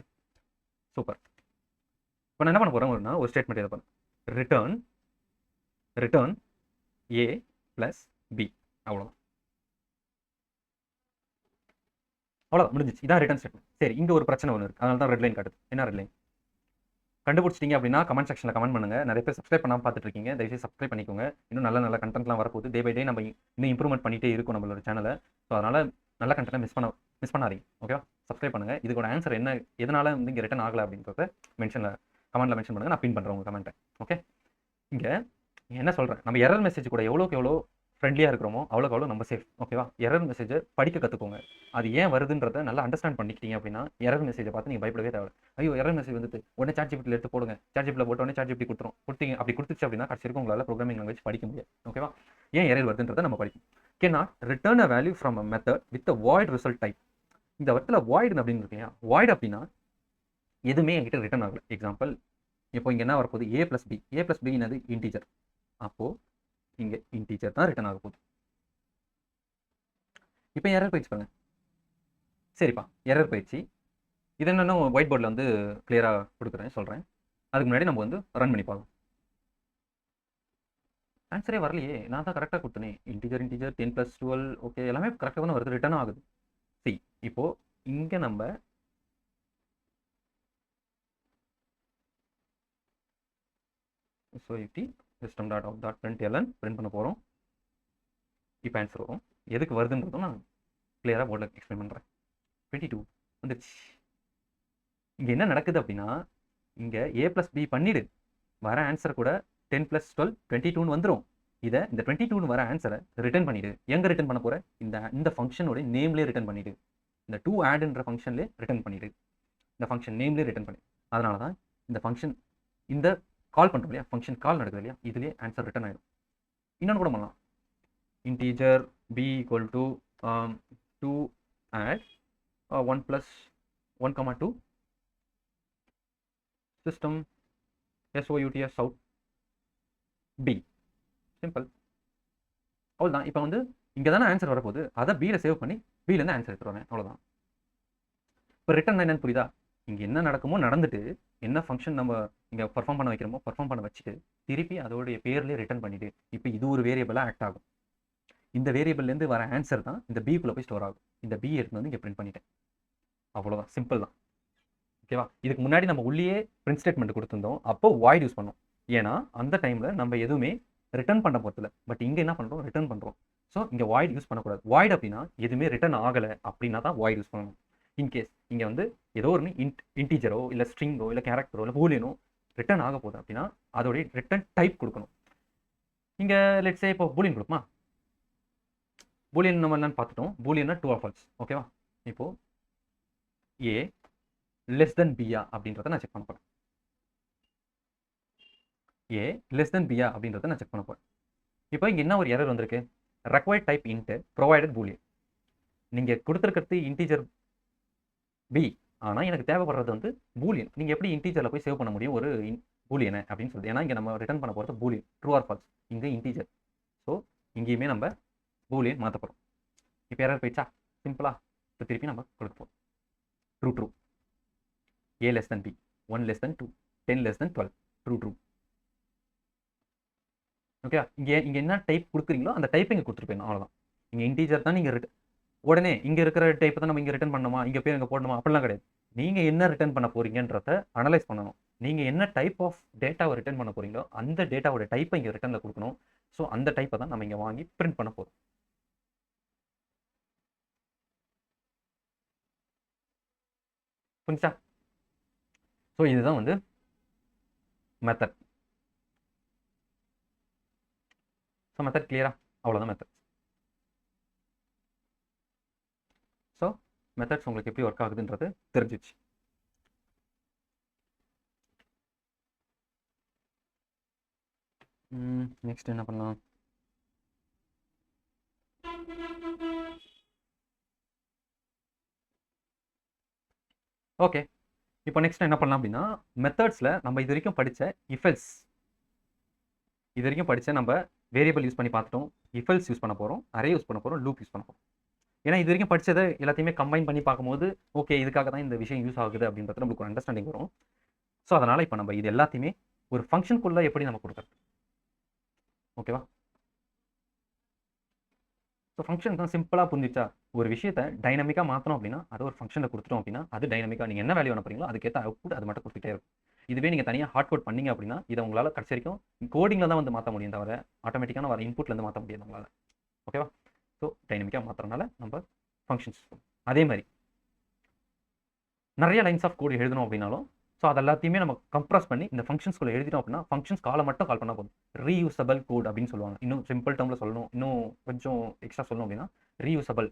super. இப்போ நான் என்ன பண்ண போகிறேன் ஒரு ஸ்டேட்மெண்ட் இதை பண்ண ரிட்டர்ன் a + b. அவ்வளோதான் முடிஞ்சிச்சு. இதான் ரிட்டர்ன் ஸ்டேட்மெண்ட். சரி, இங்கே ஒரு பிரச்சனை ஒன்று இருக்குது. அதனால தான் ரெட் லைன் காட்டுது. என்ன ரெட் லைன்? கண்டுபிடிச்சிட்டிங்க அப்படின்னா கமெண்ட் செக்ஷனில் கமெண்ட் பண்ணுங்கள். நிறைய பேர் சப்ஸ்கிரைப் பண்ணாமல் பார்த்துட்டு இருக்கீங்க. தயவுசெய்து சப்ஸ்கிரைப் பண்ணிக்கோங்க. இன்னும் நல்ல கண்டென்ட்லாம் வரப்போகுது. டே பை டே நம்ம இன்னும் இம்ப்ரூவ்மெண்ட் பண்ணிகிட்டே இருக்கும் நம்மளோட சேனலை. ஸோ அதனால் நல்ல கண்டென்ட்டை மிஸ் பண்ணாதீங்க. ஓகேவா? சப்ஸ்கிரைப் பண்ணுங்கள். இதுக்கோட ஆன்சர் என்ன, எதனால் வந்து இங்கே ரிட்டர்ன் ஆகலை அப்படின்றத கமெண்ட்டில் மென்ஷன் பண்ணுங்கள். நான் பின் பண்ணுறேன் உங்கள் கமெண்ட்டை. ஓகே, இங்கே என்ன சொல்கிறேன், நம்ம எரர் மெசேஜ் கூட எவ்வளோக்கு எவ்வளோ ஃப்ரெண்ட்லியாக இருக்கிறோமோ அவ்வளோக்கு நம்ம சேஃப். ஓகேவா? எரர் மெசேஜை படிக்க கற்றுக்கோங்க. அது ஏன் வருதுன்றதை நல்லா அண்டர்ஸ்டாண்ட் பண்ணிக்கிட்டீங்க அப்படின்னா எரர் மெசேஜை பார்த்து நீங்கள் பயப்படவே தேவை. ஐயோ, எரர் மெசேஜ் வந்துட்டு உடனே ChatGPT எடுத்து போடுங்க. ChatGPT போட்டு உடனே ChatGPT கொடுத்தீங்க. அப்படி கொடுத்துச்சு அப்படின்னா கடைசி வரைக்கும் உங்களால் ப்ரோக்ராமிங் லாங்குவேஜ் படிக்க முடியாது. ஓகேவா? ஏன் எரர் வருதுன்றதை நம்ம படிக்கும். cannot return a value from a method with a void result type. இந்த இடத்துல void அப்படின்னு இருக்கு இல்லையா? void அப்படின்னா எதுவுமே என்கிட்ட ரிட்டர்ன் ஆகலை. எக்ஸாம்பிள், இப்போ இங்கே என்ன வரப்போகுது? a + b. a + b என்னது? இன்டீஜர். அப்போது இங்கே இன்டீஜர் தான் ரிட்டர்ன் ஆக போகுது. இப்போ எரர் போயிடுச்சு பாருங்க. சரிப்பா, எரர் போயிடுச்சு. இது என்னென்னா ஒயிட் போர்டில் வந்து கிளியராக கொடுக்குறேன், சொல்கிறேன். அதுக்கு முன்னாடி நம்ம வந்து ரன் பண்ணி பார்க்கலாம். ஆன்சரே வரலையே. நான் தான் கரெக்டாக கொடுத்தனே. இன்டீஜர் 10 + 12 ஓகே, எல்லாமே கரெக்டாக தானே வருது. ரிட்டர்ன் ஆகுது. சரி, இப்போது இங்கே நம்ம system.out.println பிரிண்ட் பண்ண போகிறோம். இப்போ ஆன்சர் வரும். எதுக்கு வருதுன்றதும் நான் கிளியராக போர்டில் எக்ஸ்பிளைன் பண்ணுறேன். 22 வந்துடுச்சு. இங்கே என்ன நடக்குது அப்படின்னா, இங்கே a + b பண்ணிவிடு, வர ஆன்சர் கூட 10 + 12 22 வந்துடும். இந்த 22 வர ஆன்சரை ரிட்டர்ன் பண்ணிவிடு. எங்கே ரிட்டர்ன் பண்ண போகிற? இந்த ஃபங்க்ஷனோட நேம்லேயே ரிட்டர்ன் பண்ணிவிடு. இந்த to addன்ற ஃபங்க்ஷன்லேயே ரிட்டர்ன் பண்ணிவிடு. இந்த ஃபங்க்ஷன் நேம்லேயே ரிட்டர்ன் பண்ணி, அதனால தான் இந்த ஃபங்க்ஷன் இந்த கால் பண்ணுறோம் இல்லையா? ஃபங்க்ஷன் கால் நடக்குது இல்லையா? இதுலேயே ஆன்சர் ரிட்டர்ன் ஆகிடும். இன்னொன்று கூட பண்ணலாம். Integer b = to add 1 + 1, 2 system SOUT b. Simple. அவ்வளோதான். இப்போ வந்து இங்கே தானே ஆன்சர் வரப்போகுது. அதை பியில் சேவ் பண்ணி பியிலேருந்து ஆன்சர் எடுத்துருவாங்க. அவ்வளோதான். இப்போ ரிட்டர்ன் என்னன்னு புரியுதா? இங்கே என்ன நடக்குமோ நடந்துட்டு, என்ன ஃபங்க்ஷன் நம்ம இங்கே பர்ஃபார்ம் பண்ண வைக்கிறோமோ பர்ஃபார்ம் பண்ண வச்சுட்டு திருப்பி அதோடைய பேர்லேயே ரிட்டர்ன் பண்ணிவிடு. இப்போ இது ஒரு வேரியபிளாக ஆக்ட் ஆகும். இந்த வேரியபிள்லேருந்து வர ஆன்சர் தான் இந்த பிக்குள்ளே போய் ஸ்டோர் ஆகும். இந்த பி எடுத்து வந்து இங்கே பிரிண்ட் பண்ணிட்டேன். அவ்வளோதான், சிம்பிள் தான். ஓகேவா? இதுக்கு முன்னாடி நம்ம உள்ளே பிரிண்ட் ஸ்டேட்மெண்ட் கொடுத்துருந்தோம். அப்போ வாய்ட் யூஸ் பண்ணோம். ஏன்னா அந்த டைமில் நம்ம எதுவுமே ரிட்டர்ன் பண்ண போகிறதில்ல. பட் இங்கே என்ன பண்ணுறோம்? ரிட்டர்ன் பண்ணுறோம். ஸோ இங்கே வாய்ட் யூஸ் பண்ணக்கூடாது. வாய்ட் அப்படின்னா எதுவுமே ரிட்டர்ன் ஆகலை அப்படின்னா தான் வாய்ட் யூஸ் பண்ணணும். இன்கேஸ் இங்கே வந்து ஏதோ ஒரு இன்டீஜரோ இல்லை ஸ்ட்ரிங்கோ இல்லை கேரக்டரோ இல்லை பூலியனோ ரிட்டர்ன் ஆக போகுது அப்படின்னா அதோடைய ரிட்டர்ன் டைப் கொடுக்கணும். இங்கே லெட்ஸே இப்போ பூலியன் கொடுக்குமா, பூலியன் நம்ம என்னன்னு பார்த்துட்டோம். பூலியன்னா ட்ரூ ஆர் ஃபால்ஸ். ஓகேவா? இப்போ ஏ லெஸ் தென் பியா அப்படின்றத நான் செக் பண்ண போகிறேன். ஏ லெஸ் தென் பியா அப்படின்றத நான் செக் பண்ண போகிறேன். இப்போ இங்கே என்ன ஒரு எரர் வந்திருக்கு, required type into provided Boolean. நீங்கள் கொடுத்துருக்கிறது இன்டீஜர் பி, ஆனால் எனக்கு தேவைப்படுறது வந்து பூலியன். நீங்கள் எப்படி இன்டீஜரில் போய் சேவ் பண்ண முடியும் ஒரு பூலியனை அப்படின்னு சொல்லுது. ஏன்னா இங்கே நம்ம ரிட்டர்ன் பண்ண போகிறது பூலியன், ட்ரூ ஆர் ஃபால்ஸ். இங்கே இன்டீஜர். ஸோ இங்கேயுமே நம்ம பூலியன் மாற்ற போகிறோம். இப்போ எரர் போயிடுச்சா? சிம்பிளாக இப்போ திருப்பி நம்ம கொடுக்க போகிறோம். True true, A less than B, 1 less than 2, 10 less than 12, true true. Okay, இங்கே என்ன டைப் கொடுக்குறீங்களோ அந்த டைப் இங்கே கொடுத்துட்டு போயிடணும், அவ்வளோதான். இங்கே இன்டீஜர் தான் நீங்கள் உடனே இங்கே இருக்கிற டைப் தான் நம்ம இங்கே ரிட்டர்ன் பண்ணணுமா, இங்கே பேர் இங்கே போடணுமா, அப்படிலாம் கிடையாது. நீங்கள் என்ன ரிட்டர்ன் பண்ண போறீங்கன்றத அனலைஸ் பண்ணணும். நீங்கள் என்ன டைப் ஆஃப் டேட்டாவை ரிட்டர்ன் பண்ண போறீங்களோ அந்த டேட்டாவோட டைப்பை இங்கே ரிட்டர்னில் கொடுக்கணும். ஸோ அந்த டைப்பை தான் நம்ம இங்கே வாங்கி பிரிண்ட் பண்ண போகிறோம். புரிஞ்சா? ஸோ இதுதான் வந்து மெத்தட். ஸோ மெத்தட் கிளியரா? அவ்வளோதான் மெத்தட். ஸோ மெத்தட்ஸ் உங்களுக்கு எப்படி ஒர்க் ஆகுதுன்றது தெரிஞ்சிச்சு. நெக்ஸ்ட் என்ன பண்ணலாம்? ஓகே, இப்போ நெக்ஸ்ட் என்ன பண்ணலாம் அப்படின்னா, மெத்தட்ஸில் நம்ம இது வரைக்கும் படித்த இஃபெல்ஸ், இது வரைக்கும் படித்த நம்ம வேரியபிள் யூஸ் பண்ணி பார்த்துட்டோம், இஃபெல்ஸ் யூஸ் பண்ண போகிறோம், அரே யூஸ் பண்ண போகிறோம், லூப் யூஸ் பண்ண போகிறோம். ஏன்னா இது வரைக்கும் படித்ததை எல்லாத்தையுமே கம்பைன் பண்ணி பார்க்கும்போது ஓகே இதுக்காக தான் இந்த விஷயம் யூஸ் ஆகுது அப்படின்றது நம்மளுக்கு ஒரு அண்டர்ஸ்டாண்டிங் வரும். ஸோ அதனால் இப்போ நம்ம இது எல்லாத்தையுமே ஒரு ஃபங்க்ஷனுக்குள்ளே எப்படி நம்ம கொடுக்குறது, ஓகேவா? ஸோ ஃபங்க்ஷன் தான் சிம்பிளாக புரிஞ்சிச்சா? ஒரு விஷயத்தை டைனமிக்காக மாற்றணும் அப்படின்னா அது ஒரு ஃபங்க்ஷனில் கொடுத்துட்டோம் அப்படின்னா அது டைனமிக்காக நீங்கள் என்ன வேல்யூ அனுப்புறீங்களோ அதுக்கேற்ற அவுட்புட் அது மட்டும் கொடுத்துட்டே இருக்கும். இதுவே நீங்கள் தனியாக ஹார்ட் கோட் பண்ணீங்க அப்படின்னா இதை உங்களால் கடைசி வரைக்கும் கோடிங்கில் தான் வந்து மாற்ற முடியும், தவிர ஆட்டோமேட்டிக்கான வர இன்புட்லேருந்து மாற்ற முடியாது உங்களால். ஓகேவா? ஸோ டைனமிக்காக மாற்றுறதுனால நம்ம ஃபங்க்ஷன்ஸ். அதே மாதிரி நிறைய லைன்ஸ் ஆஃப் கோட் எழுதணும் அப்படின்னாலும் ஸோ அது எல்லாத்தையுமே நம்ம கம்ப்ரஸ் பண்ணி இந்த ஃபங்க்ஷன்ஸ்குள்ளே எழுதிட்டோம் அப்படின்னா ஃபங்க்ஷன்ஸ் காலை மட்டும் கால் பண்ணால் போதும். ரீயூசபிள் கோட் அப்படின்னு சொல்லுவாங்க. இன்னும் சிம்பிள் டேர்மில் சொல்லணும், இன்னும் கொஞ்சம் எக்ஸ்ட்ரா சொல்லணும் அப்படின்னா ரீயூசபிள்.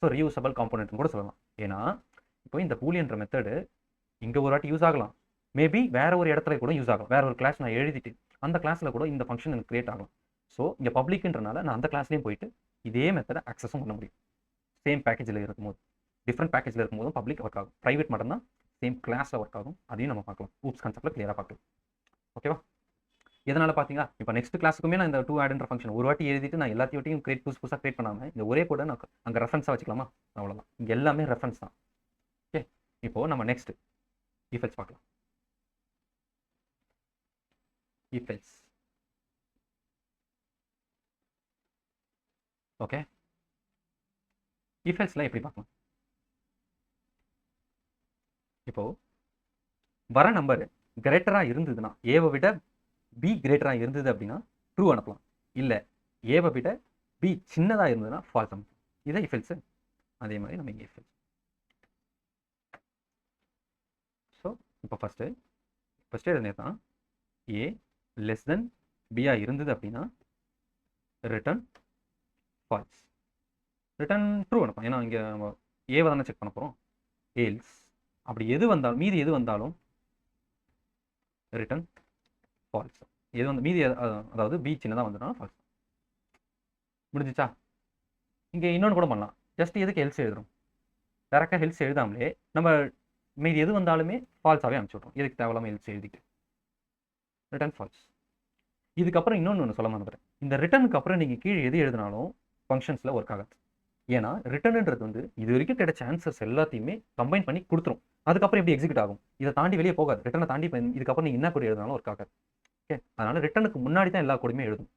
ஸோ ரீயூசபிள் காம்போனன்ட்னு கூட சொல்லலாம். ஏன்னா இப்போ இந்த பூலியன்ற மெத்தடு இங்கே ஒரு வாட்டி யூஸ் ஆகலாம், மேபி வேற ஒரு இடத்துல கூட யூஸ் ஆகலாம். வேற ஒரு கிளாஸ் நான் எழுதிட்டு அந்த கிளாஸில் கூட இந்த ஃபங்க்ஷன் எனக்கு கிரியேட் ஆகலாம். ஸோ இங்கே பப்ளிக்ன்றனால நான் அந்த கிளாஸ்லேயும் போயிட்டு இதே மெத்தடை அக்சஸும் பண்ண முடியும். சேம் பேக்கேஜில் இருக்கும்போது, டிஃப்ரெண்ட் பேக்கேஜில் இருக்கும்போதும் பப்ளிக் ஒர்க் ஆகும், ப்ரைவேட் மட்டும்தான் சேம் கிளாஸில் ஒர்க் ஆகும். அதையும் நம்ம பார்க்கலாம், ஊப்ஸ் கான்செப்டில் கிளியராக பார்க்கலாம். ஓகேவா? எதனால் பார்த்தீங்களா? இப்போ நெக்ஸ்ட் கிளாஸுக்குமே நான் இந்த 2add ஃபங்க்ஷன் ஒரு வாட்டி எழுதிட்டு நான் எல்லாத்தையும் புதுசாக கிரியேட் பண்ணாமல் இந்த ஒரே கூட நான் அங்கே ரெஃபரன்ஸாக வச்சுக்கலாமா? அவ்வளோதான். இங்கே எல்லாமே ரெஃபரன்ஸ் தான். ஓகே, இப்போது நம்ம நெக்ஸ்ட் இஃபெல்ஸ் பார்க்கலாம். இஃபெல்ஸ். ஓகே, இஃபெல்ஸ்லாம் எப்படி பார்க்கலாம்? இப்போ வர நம்பர் கிரேட்டராக இருந்ததுன்னா, ஏவை விட பி கிரேட்டராக இருந்தது அப்படின்னா ட்ரூ அனுப்பலாம். இல்லை ஏவை விட பி சின்னதாக இருந்ததுன்னா ஃபால்ஸ் அனுப்பலாம். இதை இஃபெல்ஸு. அதே மாதிரி நம்ம இங்கே இஃபெல்ஸ். ஸோ இப்போ ஃபஸ்ட்டு எதுனே தான் ஏ லெஸ் தென் பியாக இருந்தது அப்படின்னா ரிட்டர்ன் ஃபால்ஸ், ரிட்டர்ன் ட்ரூ அனுப்பலாம். ஏன்னா இங்கே நம்ம ஏவை தானே செக் பண்ண போகிறோம். ஏல்ஸ் அப்படி எது வந்தாலும், மீதி எது வந்தாலும் ரிட்டர்ன் ஃபால்ஸ். எது வந்து மீதி அதாவது பி சின்னதாக வந்துடும் ஃபால்ஸ். முடிஞ்சிச்சா? இங்கே இன்னொன்று கூட பண்ணலாம். ஜஸ்ட் எதுக்கு ஹெல்ஸ் எழுதுறோம், டேரெக்டாக ஹெல்ஸ் எழுதாமலே நம்ம மீதி எது வந்தாலுமே ஃபால்ஸாகவே அனுப்பிச்சி விட்றோம். எதுக்கு தேவையில்லாமல் ஹெல்ஸ் எழுதிட்டு ரிட்டர்ன் ஃபால்ஸ். இதுக்கப்புறம் இன்னொன்று சொல்ல மறந்துட்டேன். இந்த ரிட்டனுக்கு அப்புறம் நீங்கள் கீழே எது எழுதினாலும் ஃபங்க்ஷன்ஸில் ஒர்க் ஆகாது. ஏன்னா ரிட்டர்ன்ன்றது வந்து இது வரைக்கும் கிடைச்ச ஆன்சர்ஸ் எல்லாத்தையுமே கம்பைன் பண்ணி கொடுத்துரும். அதுக்கப்புறம் எப்படி எக்ஸிக்யூட் ஆகும்? இதை தாண்டி வெளியே போகாது. ரிட்டனை தாண்டி இதுக்கப்புறம் நீங்கள் என்ன கோட் எழுதினாலும் ஒர்க் ஆகாது. ஓகே, அதனால ரிட்டனுக்கு முன்னாடி தான் எல்லா கோடுமே எழுதும்.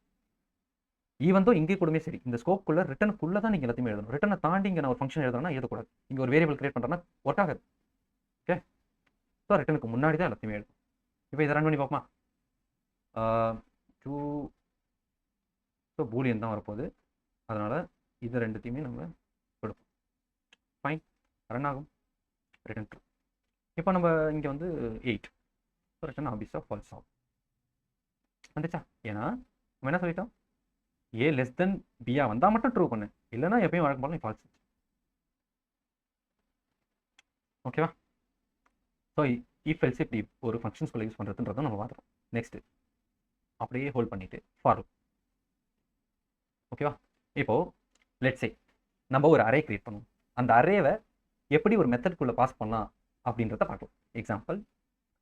ஈவன் தான் இங்கே கூடமே சரி, இந்த ஸ்கோப்புக்குள்ள ரிட்டனுக்குள்ளே தான் நீங்கள் எல்லாத்தையுமே எழுதணும். ரிட்டனை தாண்டி இங்கே நான் ஒரு ஃபங்க்ஷன் எழுதுறேன்னா எழுதக்கூடாது. இங்கே ஒரு வேரியபிள் கிரியேட் பண்ணுறேன்னா ஒர்க் ஆகாது. ஓகே, ஸோ ரிட்டனுக்கு முன்னாடி தான் எல்லாத்தையுமே எழுதும். இப்போ இதை ரன் பண்ணி பார்ப்போமா? ஸோ பூலியன் தான் வரப்போகுது. அதனால் இது ரெண்டுத்தையுமே நம்ம கொடுப்போம். ஃபைன், ரன் ஆகும், ரிட்டன் ட்ரூ. இப்போ நம்ம இங்கே வந்து 8 ரிட்டன் ஆபிஸ் ஆஃப் ஃபால்ஸ் ஆகும். வந்துச்சா? ஏன்னா நம்ம என்ன சொல்லிட்டோம், ஏ லெஸ் தென் பியா வந்தால் மட்டும் ட்ரூ பண்ணு, இல்லைன்னா எப்பயும் வழக்கம் போல நீ ஃபால்ஸ். ஓகேவா? ஸோ இஃப் எல்ஸ் இப்படி ஒரு ஃபங்க்ஷன்ஸ்குள்ளே யூஸ் பண்ணுறதுன்றதை நம்ம பார்த்துறோம். நெக்ஸ்ட்டு அப்படியே ஹோல்ட் பண்ணிவிட்டு ஃபார். ஓகேவா? இப்போது லெட்ஸ் சே நம்ம ஒரு அரே கிரியேட் பண்ணுவோம். அந்த அரேவை எப்படி ஒரு மெத்தட்குள்ளே பாஸ் பண்ணலாம் அப்படின்றத பார்க்கலாம். எக்ஸாம்பிள்,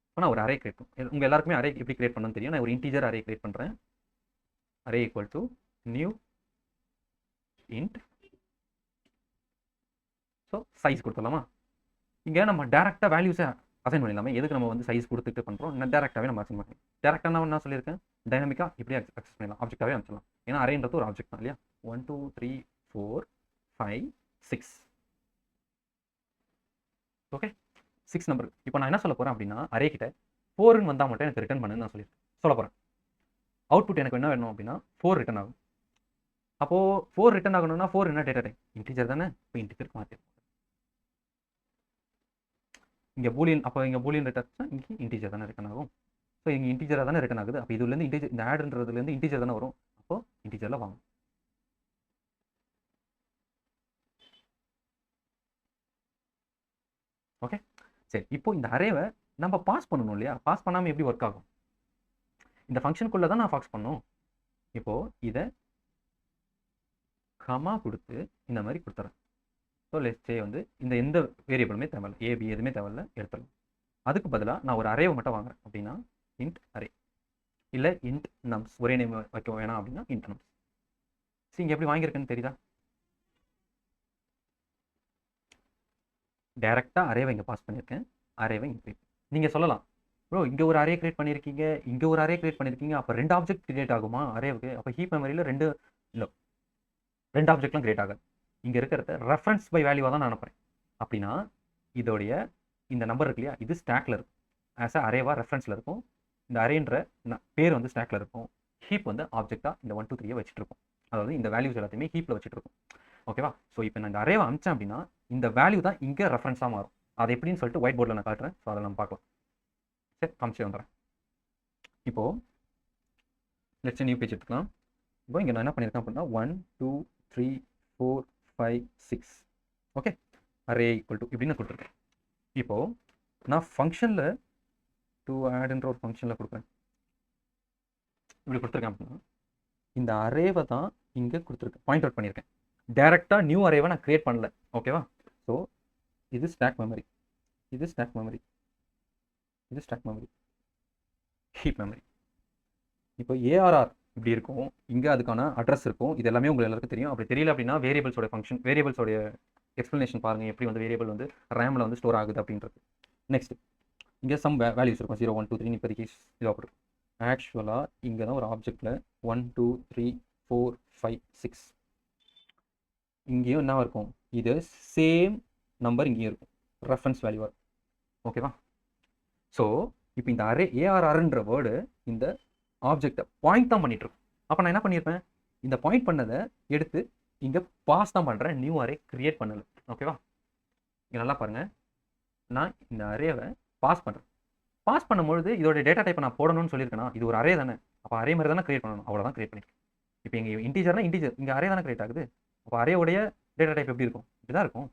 இப்போ நான் ஒரு அரே கிரியேட் பண்ணும். உங்கள் எல்லாருக்குமே அரே எப்படி கிரியேட் பண்ணணும்னு தெரியும். நான் ஒரு இன்டீஜர் அரே கிரியேட் பண்ணுறேன். Array equal to new int. So size கொடுத்துடலாமா? இங்கே நம்ம டேரெக்டாக வேல்யூஸை அசைன் பண்ணிடலாமே. எதுக்கு நம்ம வந்து சைஸ் கொடுத்துட்டு பண்ணுறோம்? டேரெக்டாகவே நம்ம அசைன் பண்ணலாம். டேரெக்டாக நான் என்ன சொல்லியிருக்கேன், டைனமிக்காக இப்படியே அக்சஸ் பண்ணிடலாம், ஆப்ஜெக்டாகவே அனுப்பிச்சிடலாம். ஏன்னா அரேன்றது ஒரு ஆப்ஜெக்ட் தான் இல்லையா? 1 2 3 4 5 6. Okay, 6 number. இப்போ நான் என்ன சொல்ல போகிறேன் அப்படின்னா, அரே கிட்ட 4ன்னு வந்தால் மட்டும் எனக்கு ரிட்டன் பண்ணுன்னு நான் சொல்ல போகிறேன். அவுட்புட் எனக்கு என்ன வேணும் அப்படின்னா 4 ரிட்டன் ஆகும். அப்போது 4 ரிட்டன் ஆகணும்னா 4 என்ன டேட்டா டைப்? இன்டீஜர் தானே. இப்போ இன்டீஜருக்கு மாற்றிடும். இங்கே பூலியன், அப்போ இங்கே பூலியன் ரிட்டர்ன், இங்கே இன்டீஜர் தானே ரிட்டன் ஆகும். ஸோ இங்கே இன்டீஜராக தானே ரிட்டன் ஆகுது. அப்போ இதுலேருந்து இன்டீஜர், இந்த ஆட்ன்றதுலேருந்து இன்டீஜர் தானே வரும். அப்போது இன்டீஜரில் வாங்க. ஓகே, சரி. இப்போ இந்த அரேவை நம்ம பாஸ் பண்ணணும் இல்லையா? பாஸ் பண்ணாமல் எப்படி ஒர்க் ஆகும்? இந்த ஃபங்க்ஷனுக்குள்ளே தான் நான் பாஸ் பண்ணணும். இப்போது இதை கமா கொடுத்து இந்த மாதிரி கொடுத்துறேன். ஸோ லெட்ஸ் சே வந்து இந்த எந்த வேரியபிளுமே தேவையில்லை, ஏபி எதுவுமே தேவையில்லை, எடுத்துடலாம். அதுக்கு பதிலாக நான் ஒரு அரேவை மட்டும் வாங்குறேன். அப்படின்னா இன்ட் அரே, இல்லை இன்ட் நம்ஸ், ஒரே நேம் வைக்க வேணாம் அப்படின்னா இன்ட் நம்ஸ். சரி, இங்கே எப்படி வாங்கியிருக்கேன்னு தெரியுதா? டேரெக்டாக அரேவை இங்கே பாஸ் பண்ணியிருக்கேன். அரேவை இங்கே நீங்கள் சொல்லலாம், ப்ரோ இங்கே ஒரு அரே கிரியேட் பண்ணியிருக்கீங்க, இங்கே ஒரு அரே கிரியேட் பண்ணியிருக்கீங்க, அப்போ 2 ஆப்ஜெக்ட் கிரியேட் ஆகுமா அரேவுக்கு? அப்போ ஹீப் மெமரியில் 2 ஆப்ஜெக்ட்லாம் கிரியேட் ஆகாது. இங்கே இருக்கிறத ரெஃபரன்ஸ் பை வேல்யூவாக தான் நான் அனுப்புகிறேன். அப்படின்னா இதோடைய இந்த நம்பர் இருக்கு இல்லையா, இது ஸ்டாக்ல இருக்கும். ஆஸ் அ அரேவா ரெஃபரன்ஸில் இருக்கும். இந்த அரேன்ற பேர் வந்து ஸ்டாக்ல இருக்கும். ஹீப் வந்து ஆப்ஜெக்டாக இந்த 1 2 3 வச்சுட்டு இருக்கும். அதாவது இந்த வேல்யூஸ் எல்லாத்தையுமே ஹீப்பில் வச்சுட்டு இருக்கும். ஓகேவா? ஸோ இப்போ நான் இந்த அரேவை அமிச்சேன் அப்படின்னா இந்த வேல்யூ தான் இங்கே ரெஃபரன்ஸாக மாறும். அது எப்படின்னு சொல்லிட்டு ஒயிட் போர்டில் நான் காட்டுறேன். ஸோ அதை நம்ம பார்க்கலாம். சரி, காமிச்சு வந்துடுறேன். இப்போது லெட்ஸ் நியூ பேஜ் எடுத்துக்கலாம். இப்போ இங்கே நான் என்ன பண்ணியிருக்கேன் அப்படின்னா 1 2 3 4 5 6. ஓகே, அரே ஈக்குவல் டு இப்படின்னு கொடுத்துருக்கேன். இப்போது நான் ஃபங்க்ஷனில் டு ஆட்ன்ற ஒரு ஃபங்க்ஷனில் கொடுக்குறேன். இப்படி கொடுத்துருக்கேன் அப்படின்னா இந்த அரேவை தான் இங்கே கொடுத்துருக்கேன், பாயிண்ட் அவுட் பண்ணியிருக்கேன். டேரெக்டாக நியூ அரேவை நான் கிரியேட் பண்ணல. ஓகேவா? ஸோ இது ஸ்டாக் மெமரி, இது ஸ்டாக் மெமரி, இது ஸ்டாக் மெமரி, ஹீப் மெமரி. இப்போ ஏஆர்ஆர் இப்படி இருக்கும், இங்கே அதுக்கான அட்ரஸ் இருக்கும். இது எல்லாமே உங்களுக்கு எல்லாருக்கும் தெரியும். அப்படி தெரியல அப்படின்னா வேரியபிள்ஸோட ஃபங்க்ஷன், வேரியபிள்ஸோடைய எக்ஸ்ப்ளனேஷன் பாருங்கள், எப்படி வந்து வேரியபிள் வந்து ரேமில் வந்து ஸ்டோர் ஆகுது அப்படின்றது. நெக்ஸ்ட் இங்கே சம் வேல்யூஸ் இருக்கும், 0 1 2 3 இப்போதைக்கு இதாக போட்டு. ஆக்சுவலாக இங்கே தான் ஒரு ஆப்ஜெக்டில் 1 2 3 4 5 6 இங்கேயும் என்ன இருக்கும், இது சேம் நம்பர் இங்கேயும் இருக்கும், ரெஃபரன்ஸ் வேல்யூவாக இருக்கும். ஓகேவா? ஸோ இப்போ இந்த அரே ஏஆர்ஆர்ன்ற வேர்டு இந்த ஆப்ஜெக்டை பாயிண்ட் தான் பண்ணிட்டு இருக்கும். அப்போ நான் என்ன பண்ணியிருப்பேன், இந்த பாயிண்ட் பண்ணதை எடுத்து இங்கே பாஸ் தான் பண்ணுறேன், நியூ அரே கிரியேட் பண்ணலை. ஓகேவா? இங்கே நல்லா பாருங்கள், நான் இந்த அரேவை பாஸ் பண்ணுறேன். பாஸ் பண்ணும்பொழுது இதோட டேட்டா டைப்பை நான் போடணும்னு சொல்லியிருக்கேன்னா, இது ஒரு அரே தானே, அப்போ அரே மாதிரி தானே கிரியேட் பண்ணணும், அவ்வளோதான் கிரியேட் பண்ணியிருக்கேன். இப்போ இங்கே இன்டீஜர்னா இன்டீஜர், இங்கே அரே தானே கிரியேட் ஆகுது. அப்போ அரேவுடைய டேட்டா டைப் எப்படி இருக்கும், இப்படி தான் இருக்கும்.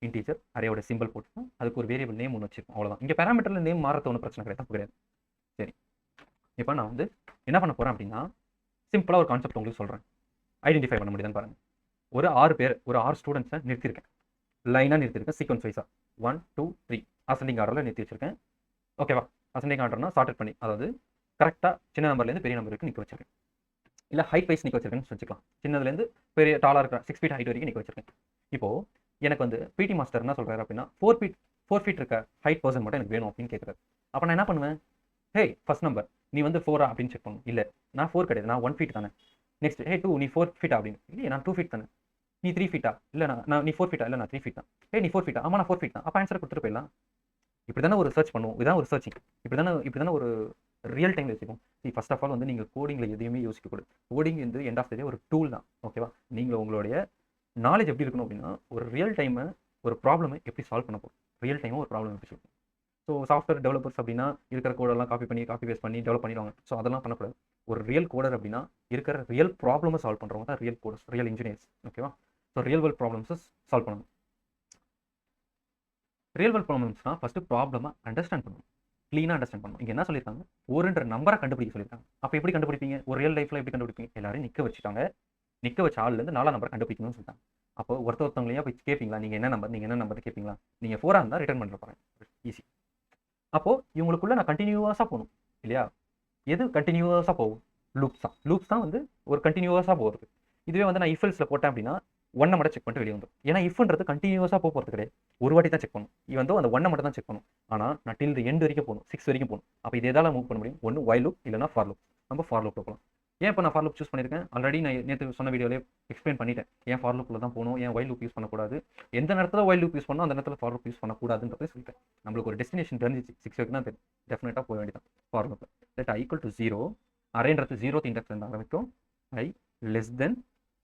இன்டீஜர் அரேயோட சிம்பிள் போட்டுருக்கோம், அதுக்கு ஒரு வேரியபிள் நேம் ஒன்று வச்சிருக்கோம், அவ்வளோதான். இங்கே பேராமீட்டரில் நேம் மாறத்த ஒன்றும் பிரச்சனை கிடையாது, தப்பு கிடையாது. சரி, இப்போ நான் வந்து என்ன பண்ண போகிறேன் அப்படின்னா, சிம்பிளாக ஒரு கான்செப்ட் உங்களுக்கு சொல்கிறேன், ஐடென்டிஃபை பண்ண முடியுதான்னு பாருங்கள். ஒரு 6 பேர், ஒரு 6 ஸ்டூடெண்ட்ஸை நிறுத்தியிருக்கேன், லைனாக நிறுத்தியிருக்கேன், சீக்வன்ஸ் வைஸாக 1 2 3 அசெண்டிங் ஆர்டரில் நிறுத்தி வச்சிருக்கேன். ஓகேவா? அசெண்டிங் ஆர்டர்னா சார்ட் பண்ணி, அதாவது கரெக்டாக சின்ன நம்பர்லேருந்து பெரிய நம்பருக்கு நிற்க வச்சிருக்கேன். இல்லை ஹைட் வைஸ் நிற்க வச்சிருக்கேன்னு வச்சுக்கலாம். சின்னதுலேருந்து பெரிய டாலாக இருக்கிற 6 ஃபீட் ஹைட் வரைக்கும் நிற்க வச்சிருக்கேன். இப்போது எனக்கு வந்து பிடி மாஸ்டர் என்ன சொல்கிறாரு அப்படின்னா 4 ஃபீட் இருக்க ஹைட் பர்சன் மட்டும் எனக்கு வேணும் அப்படின்னு கேட்குறாரு. அப்போ நான் என்ன பண்ணுவேன், ஹே ஃபர்ஸ்ட் நம்பர் நீ வந்து 4 அப்படின்னு செக் பண்ணணும். இல்லை நான் 4 கிடையாது, நான் 1 ஃபீட் தானே. நெக்ஸ்ட் ஹே 2 நீ 4 ஃபீட்டா அப்படின்னு, இல்லை நான் 2 ஃபீட் தானே. நீ 3 ஃபீட்டா, இல்லை நான் நீ 4 ஃபீட்டா, இல்லை நான் 3 ஃபீட் தான். ஹே நீ 4 ஃபீட்டா, ஆமாம் நான் 4 ஃபீட் தான். அப்போ ஆன்சர் கொடுத்துட்டு போயிடலாம். இப்படி தானே ஒரு சர்ச் பண்ணுவோம், இதுதான் ஒரு சர்ச்சிங். இப்படி தானே ஒரு ரியல் டைமில் யோசிப்போம். ஃபர்ஸ்ட் ஆஃப் ஆல் வந்து நீங்கள் கோடிங்கில் எதையுமே யோசிக்கக்கூடாது. கோடிங் வந்து எண்ட் ஆஃப் த டே ஒரு டூல் தான். ஓகேவா? நீங்கள் உங்களுடைய நாலேஜ் எப்படி இருக்கணும் அப்படின்னா, ஒரு ரியல் டைமை ஒரு ப்ராப்ளமை எப்படி சால்வ் பண்ண போகிறோம், ரியல் டைமாக ஒரு ப்ராப்ளம் எப்படி சொல்லணும். ஸோ சாஃப்ட்வேர் டெவலப்பர்ஸ் அப்படின்னா இருக்கிற கோடெல்லாம் காப்பி பேஸ்ட் பண்ணி டெவலப் பண்ணிடுவாங்க. ஸோ அதெல்லாம் பண்ணக்கூடாது. ஒரு ரியல் கோடர் அப்படின்னா இருக்கிற ரியல் ப்ராப்ளமை சால்வ் பண்ணுறவங்க தான் ரியல் கோடர்ஸ், ரியல் இன்ஜினியர்ஸ். ஓகேவா? ஸோ ரியல் வேர்ல்ட் ப்ராப்ளம்ஸை சால்வ் பண்ணணும். ரியல் வேர்ல்ட் ப்ராப்ளம்ஸ்னால் ஃபஸ்ட்டு ப்ராப்ளமை அண்டர்ஸ்டாண்ட் பண்ணணும், க்ளீனாக அண்டர்ஸ்டாண்ட் பண்ணணும். இங்கே என்ன சொல்லியிருக்காங்க, ஒருன்ற நம்பரை கண்டுபிடிக்க சொல்லியிருக்காங்க. அப்போ எப்படி கண்டுபிடிப்பீங்க? ஒரு ரியல் லைஃப்பில் எப்படி கண்டுபிடிப்பீங்க? எல்லாரும் நிற்க வச்சுட்டாங்க, நிற்க வச்ச ஆள்லேருந்து 4 நம்பர் கண்டுபிடிக்கணும்னு சொல்லிட்டாங்க. அப்போ ஒருத்தவங்களையா போய் கேட்பீங்களா, நீங்கள் என்ன நம்பர் கேட்பீங்களா? நீங்கள் 4 இருந்தால் ரிட்டர்ன் பண்ணுற போகிறேன், ஈஸி. அப்போது இவங்களுக்குள்ள நான் கண்டினியூஸாக போகணும் இல்லையா? எது கண்டினியூஸாக போகும்? லூப்ஸ் தான் வந்து ஒரு கண்டினியூஸாக போகிறது. இதுவே வந்து நான் இஃபெல்ஸில் போட்டேன் அப்படின்னா 1 மட்டும் செக் பண்ணிட்டு வெளியே வந்துடும். ஏன்னா இஃப்ன்றது கண்டினியூஸாக போகிறது கிடையாது, ஒரு வாட்டி தான் செக் பண்ணும். இவன் வந்து அந்த 1 மட்டும் தான் செக் பண்ணும். ஆனால் நான் டில் எண்ட் வரைக்கும் போகணும், 6 வரைக்கும் போகணும். அப்போ இது எதால மூவ் பண்ண முடியும்? ஒன்று வைல் லூப், இல்லைனா ஃபார் லூப். நம்ம ஃபார் லூப்பில் போகலாம். ஏன் இப்போ நான் ஃபார் லூப் சூஸ் பண்ணியிருக்கேன்? ஆல்ரெடி நான் நேற்று சொன்ன வீடியோலேயே எக்ஸ்பிளைன் பண்ணிட்டேன். ஏன் ஃபார் லூப்பில் தான் போகணும், ஏன் வைல் லூப் யூஸ் பண்ணக்கூடாது, எந்த நேரத்தில் வைல் லூப் யூஸ் பண்ணணும், அந்த நேரத்தில் ஃபார் லூப் யூஸ் பண்ணக்கூடாதுன்றதை சொல்லிட்டேன். நம்மளுக்கு ஒரு டெஸ்டினேஷன் தெரிஞ்சிச்சு, 6 வரைக்கும் தான் தெரியும், டெஃபினட்டாக போக வேண்டியதான் ஃபார் லூப்பில். தட் ஐ ஈக்குவல் டு 0, அரேன்றது 0th இண்டெக்ஸ் இருந்து ஆரம்பிக்கும், i less than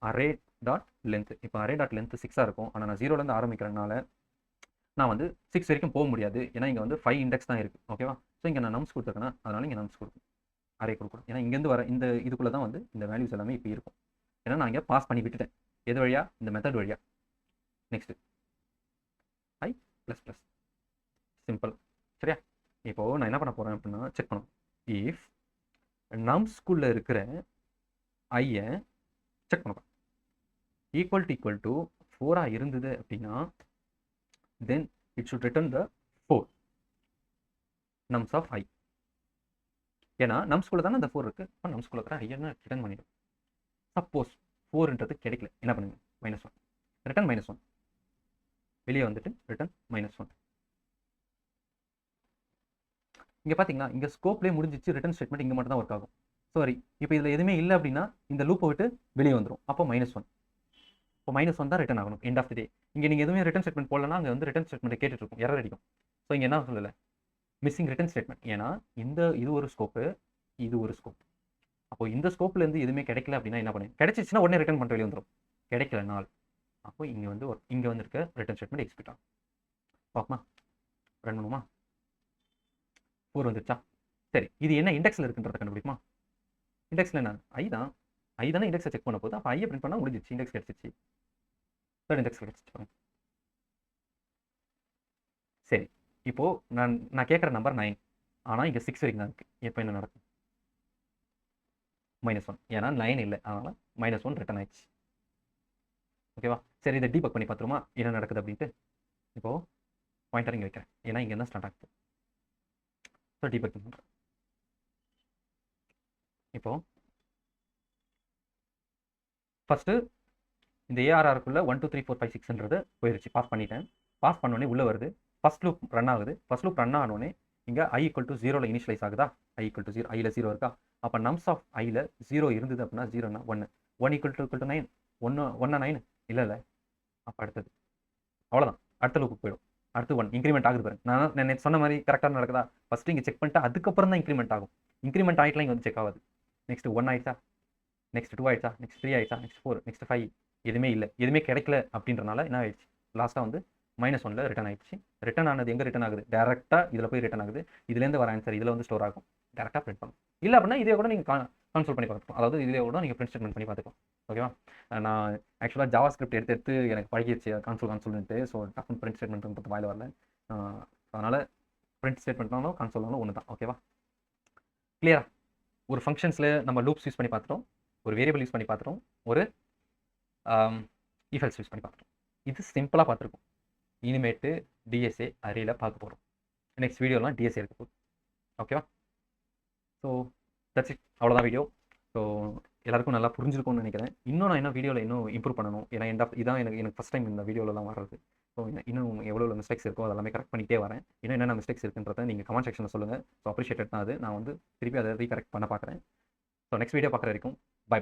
array dot length. இப்போ அரே டாட் லென்த் 6 இருக்கும். ஆனால் நான் 0லேருந்து ஆரம்பிக்கிறதுனால நான் வந்து 6 வரைக்கும் போக முடியாது. ஏன்னா இங்கே வந்து 5 இண்டெக்ஸ் தான் இருக்குது. ஓகேவா? ஸோ இங்கே நான் நம்ஸ் கொடுத்துருக்கேன்னா அதனால இங்கே நம்ஸ் கொடுக்கும், அரே கொடுக்கணும். ஏன்னா இங்கேருந்து வர இந்த இதுக்குள்ளே தான் வந்து இந்த வேல்யூஸ் எல்லாமே இப்போ இருக்கும். ஏன்னா நான் இங்கே பாஸ் பண்ணி விட்டுட்டேன். எது வழியா? இந்த மெத்தட் வழியா. நெக்ஸ்ட் ஐ ப்ளஸ் ப்ளஸ், சிம்பிள். சரியா? இப்போது நான் என்ன பண்ண போகிறேன் அப்படின்னா, செக் பண்ணணும். இஃப் நம்ஸ்குள்ளே இருக்கிற ஐயை செக் பண்ண போகிறேன். ஈக்குவல் டு 4 இருந்தது அப்படின்னா then it should return the 4 nums of I. ஏன்னா நம்ஸ்குள்ள தானே அந்த 4 இருக்கு. அப்போ நம்ஸ்குள்ள இருக்கிற ஐ என்ன ரிட்டர்ன் பண்ணிடும். சப்போஸ் 4ன்றது கிடைக்கல, என்ன பண்ணுங்க? -1, ரிட்டர்ன் -1, வெளியே வந்துட்டு ரிட்டர்ன் -1. இங்கே பார்த்தீங்கன்னா இங்கே ஸ்கோப்லேயே முடிஞ்சிச்சு, ரிட்டர்ன் ஸ்டேட்மெண்ட் இங்கே மட்டும் தான் ஒர்க் ஆகும். சாரி, இப்போ இதில் எதுவுமே இல்லை அப்படின்னா இந்த லூப்பை விட்டு வெளியே வந்துடும். அப்போ -1, இப்போ -1 தான் ரிட்டர்ன் ஆகணும் எண்ட் ஆஃப் தி டே. இங்கே நீங்கள் எதுவுமே ரிட்டர்ன் ஸ்டேட்மெண்ட் போடலன்னா அங்கே வந்து ரிட்டர்ன் ஸ்டேட்மெண்ட் கேட்டுட்டு இருக்கும், எரர் அடிக்கும். ஸோ இங்கே என்ன சொல்லலை, மிஸ்ஸிங் ரிட்டர்ன் ஸ்டேட்மெண்ட். ஏன்னா இது ஒரு ஸ்கோப்பு, இது ஒரு ஸ்கோப். அப்போ இந்த ஸ்கோப்லேருந்து எதுவுமே கிடைக்கல அப்படின்னா என்ன பண்ணுங்க? கிடைச்சிச்சுன்னா உடனே ரிட்டர்ன் பண்ணிட்டு வெளியே வந்துடும். கிடைக்கல நாள், அப்போ இங்கே வந்து இருக்க ரிட்டர்ன் ஸ்டேட்மெண்ட் எக்ஸிக்யூட் ஆகும். பார்ப்போமா? ரன் பண்ணுமா? 4 வந்துருச்சா? சரி, இது என்ன இண்டெக்ஸில் இருக்குன்றத கண்டுபிடிக்குமா? இண்டெக்ஸில் என்ன? ஐ தானே இண்டெக்ஸை செக் பண்ண போது. அப்போ ஐயை பிரிண்ட் பண்ணால் முடிஞ்சிச்சு, இண்டெக்ஸ் கிடச்சிச்சு, தேர்ட் இண்டெக்ஸ் கிடச்சிச்சு. சரி, இப்போது நான் கேட்குற நம்பர் 9, ஆனால் இங்கே 6 வரைக்கும் தான் இருக்குது. இப்போ என்ன நடக்கும்? -1, ஏன்னா 9 இல்லை, அதனால் -1 ரிட்டர்ன் ஆயிடுச்சு. ஓகேவா? சரி, இதை டீபக் பண்ணி பார்த்துருமா என்ன நடக்குது அப்படின்ட்டு. இப்போது பாயிண்டர் இங்கே வைக்கிறேன், ஏன்னா இங்கே தான் ஸ்டார்ட் ஆகுது. ஸோ டீபக் பண்ணுறேன். இப்போது ஃபஸ்ட்டு இந்த ஏஆர்ஆருக்குள்ளே 1 2 3 4 5 6ன்றது போயிடுச்சு, பாஸ் பண்ணிட்டேன். பாஸ் பண்ணோடனே உள்ளே வருது, ஃபஸ்ட் லூப் ரன் ஆகுது. ஃபஸ்ட் லூப் ரன் ஆனோடனே இங்கே i = 0ல் இனிஷியலைஸ் ஆகுதா? i = 0, ஐயில் 0 இருக்கா? அப்போ நம்ஸ் ஆஃப் ஐயில் 0 இருந்தது அப்படின்னா 0னா 1 = 9, 1 9 இல்லை. அப்போ அடுத்தது அவ்வளோதான், அடுத்த லூப்புக்கு போயிடும். அடுத்து 1 இன்க்ரிமெண்ட் ஆகுது பாருங்க. நான் சொன்ன மாதிரி கரெக்டாக நடக்குதா? ஃபஸ்ட்டு இங்கே செக் பண்ணிட்டு அதுக்கப்புறம் தான் இன்க்ரிமெண்ட் ஆகும். இன்க்ரிமெண்ட் ஆகிட்டுலாம் இங்கே வந்து செக் ஆகாது. நெக்ஸ்ட் 1 ஆயிடுச்சா, நெக்ஸ்ட் 2 ஆயிடுச்சா, நெக்ஸ்ட் 3 ஆயிடுச்சா, நெக்ஸ்ட் 4, நெக்ஸ்ட் 5, எதுவுமே இல்லை, எதுவுமே கிடைக்கல அப்படின்றனால என்ன ஆயிடுச்சு? லாஸ்ட்டாக வந்து -1ல் ரிட்டர்ன் ஆயிடுச்சு. ரிட்டர்ன் ஆனது எங்கே ரிட்டர்ன் ஆகுது? டேரெக்டாக இதில் போய் ரிட்டர்ன் ஆகுது. இதுலேருந்து வர ஆன்சர் இதில் வந்து ஸ்டோர் ஆகும், டேரெக்டாக பிரிண்ட் பண்ணும். இல்லை அப்படின்னா இதே கூட நீங்கள் கான்சோல் பண்ணி பார்த்துக்கலாம். அதாவது இதிலே கூட நீங்கள் பிரிண்ட் ஸ்டேட்மெண்ட் பண்ணி பார்த்துக்கலாம். ஓகேவா? நான் ஆக்சுவலாக ஜாவா ஸ்கிரிப்ட் எடுத்து எனக்கு பழகிடுச்சு கான்சோல்னுட்டு. ஸோ டக்குன்னு பிரிண்ட் ஸ்டேட்மெண்ட்ன்றது வாயில் வரல. அதனால் பிரிண்ட் ஸ்டேட்மெண்ட்னாலும் கான்சோல்னாலும் ஒன்று தான். ஓகேவா? கிளியரா? ஒரு ஃபங்க்ஷன்ஸில் நம்ம லூப்ஸ் யூஸ் பண்ணி பார்த்துட்டோம், ஒரு வேரியபிள் யூஸ் பண்ணி பார்த்துட்டோம், ஒரு இஃபெல்ஸ் யூஸ் பண்ணி பார்த்துட்டோம். இது சிம்பிளாக பார்த்துருக்கோம். இனிமேட்டு டிஎஸ்ஏ அரேல பார்க்க போகிறோம். நெக்ஸ்ட் வீடியோலாம் டிஎஸ்ஏ இருக்க போகுது. ஓகேவா? ஸோ தட்ஸ் இட், அவ்வளோதான் வீடியோ. ஸோ எல்லாருக்கும் நல்லா புரிஞ்சிருக்கும்னு நினைக்கிறேன். இன்னும் நான் இன்னும் இம்ப்ரூவ் பண்ணணும். ஏன்னா இதான் எனக்கு ஃபஸ்ட் டைம் இந்த வீடியோலலாம் வர்றது. ஸோ இன்னும் எவ்வளோ மிஸ்டேக்ஸ் இருக்கோ அதெல்லாமே கரெக்ட் பண்ணிகிட்டே வரேன். இன்னும் என்னென்ன மிஸ்டேக்ஸ் இருக்குன்றதை நீங்கள் கமெண்ட் செக்ஷனில் சொல்லுங்கள். ஸோ அப்ரிஷியேட்டட் தான் அது. நான் வந்து திருப்பி அதை ரீகரெக்ட் பண்ண பார்க்குறேன். ஸோ நெக்ஸ்ட் வீடியோ பார்க்குற வரைக்கும் பை.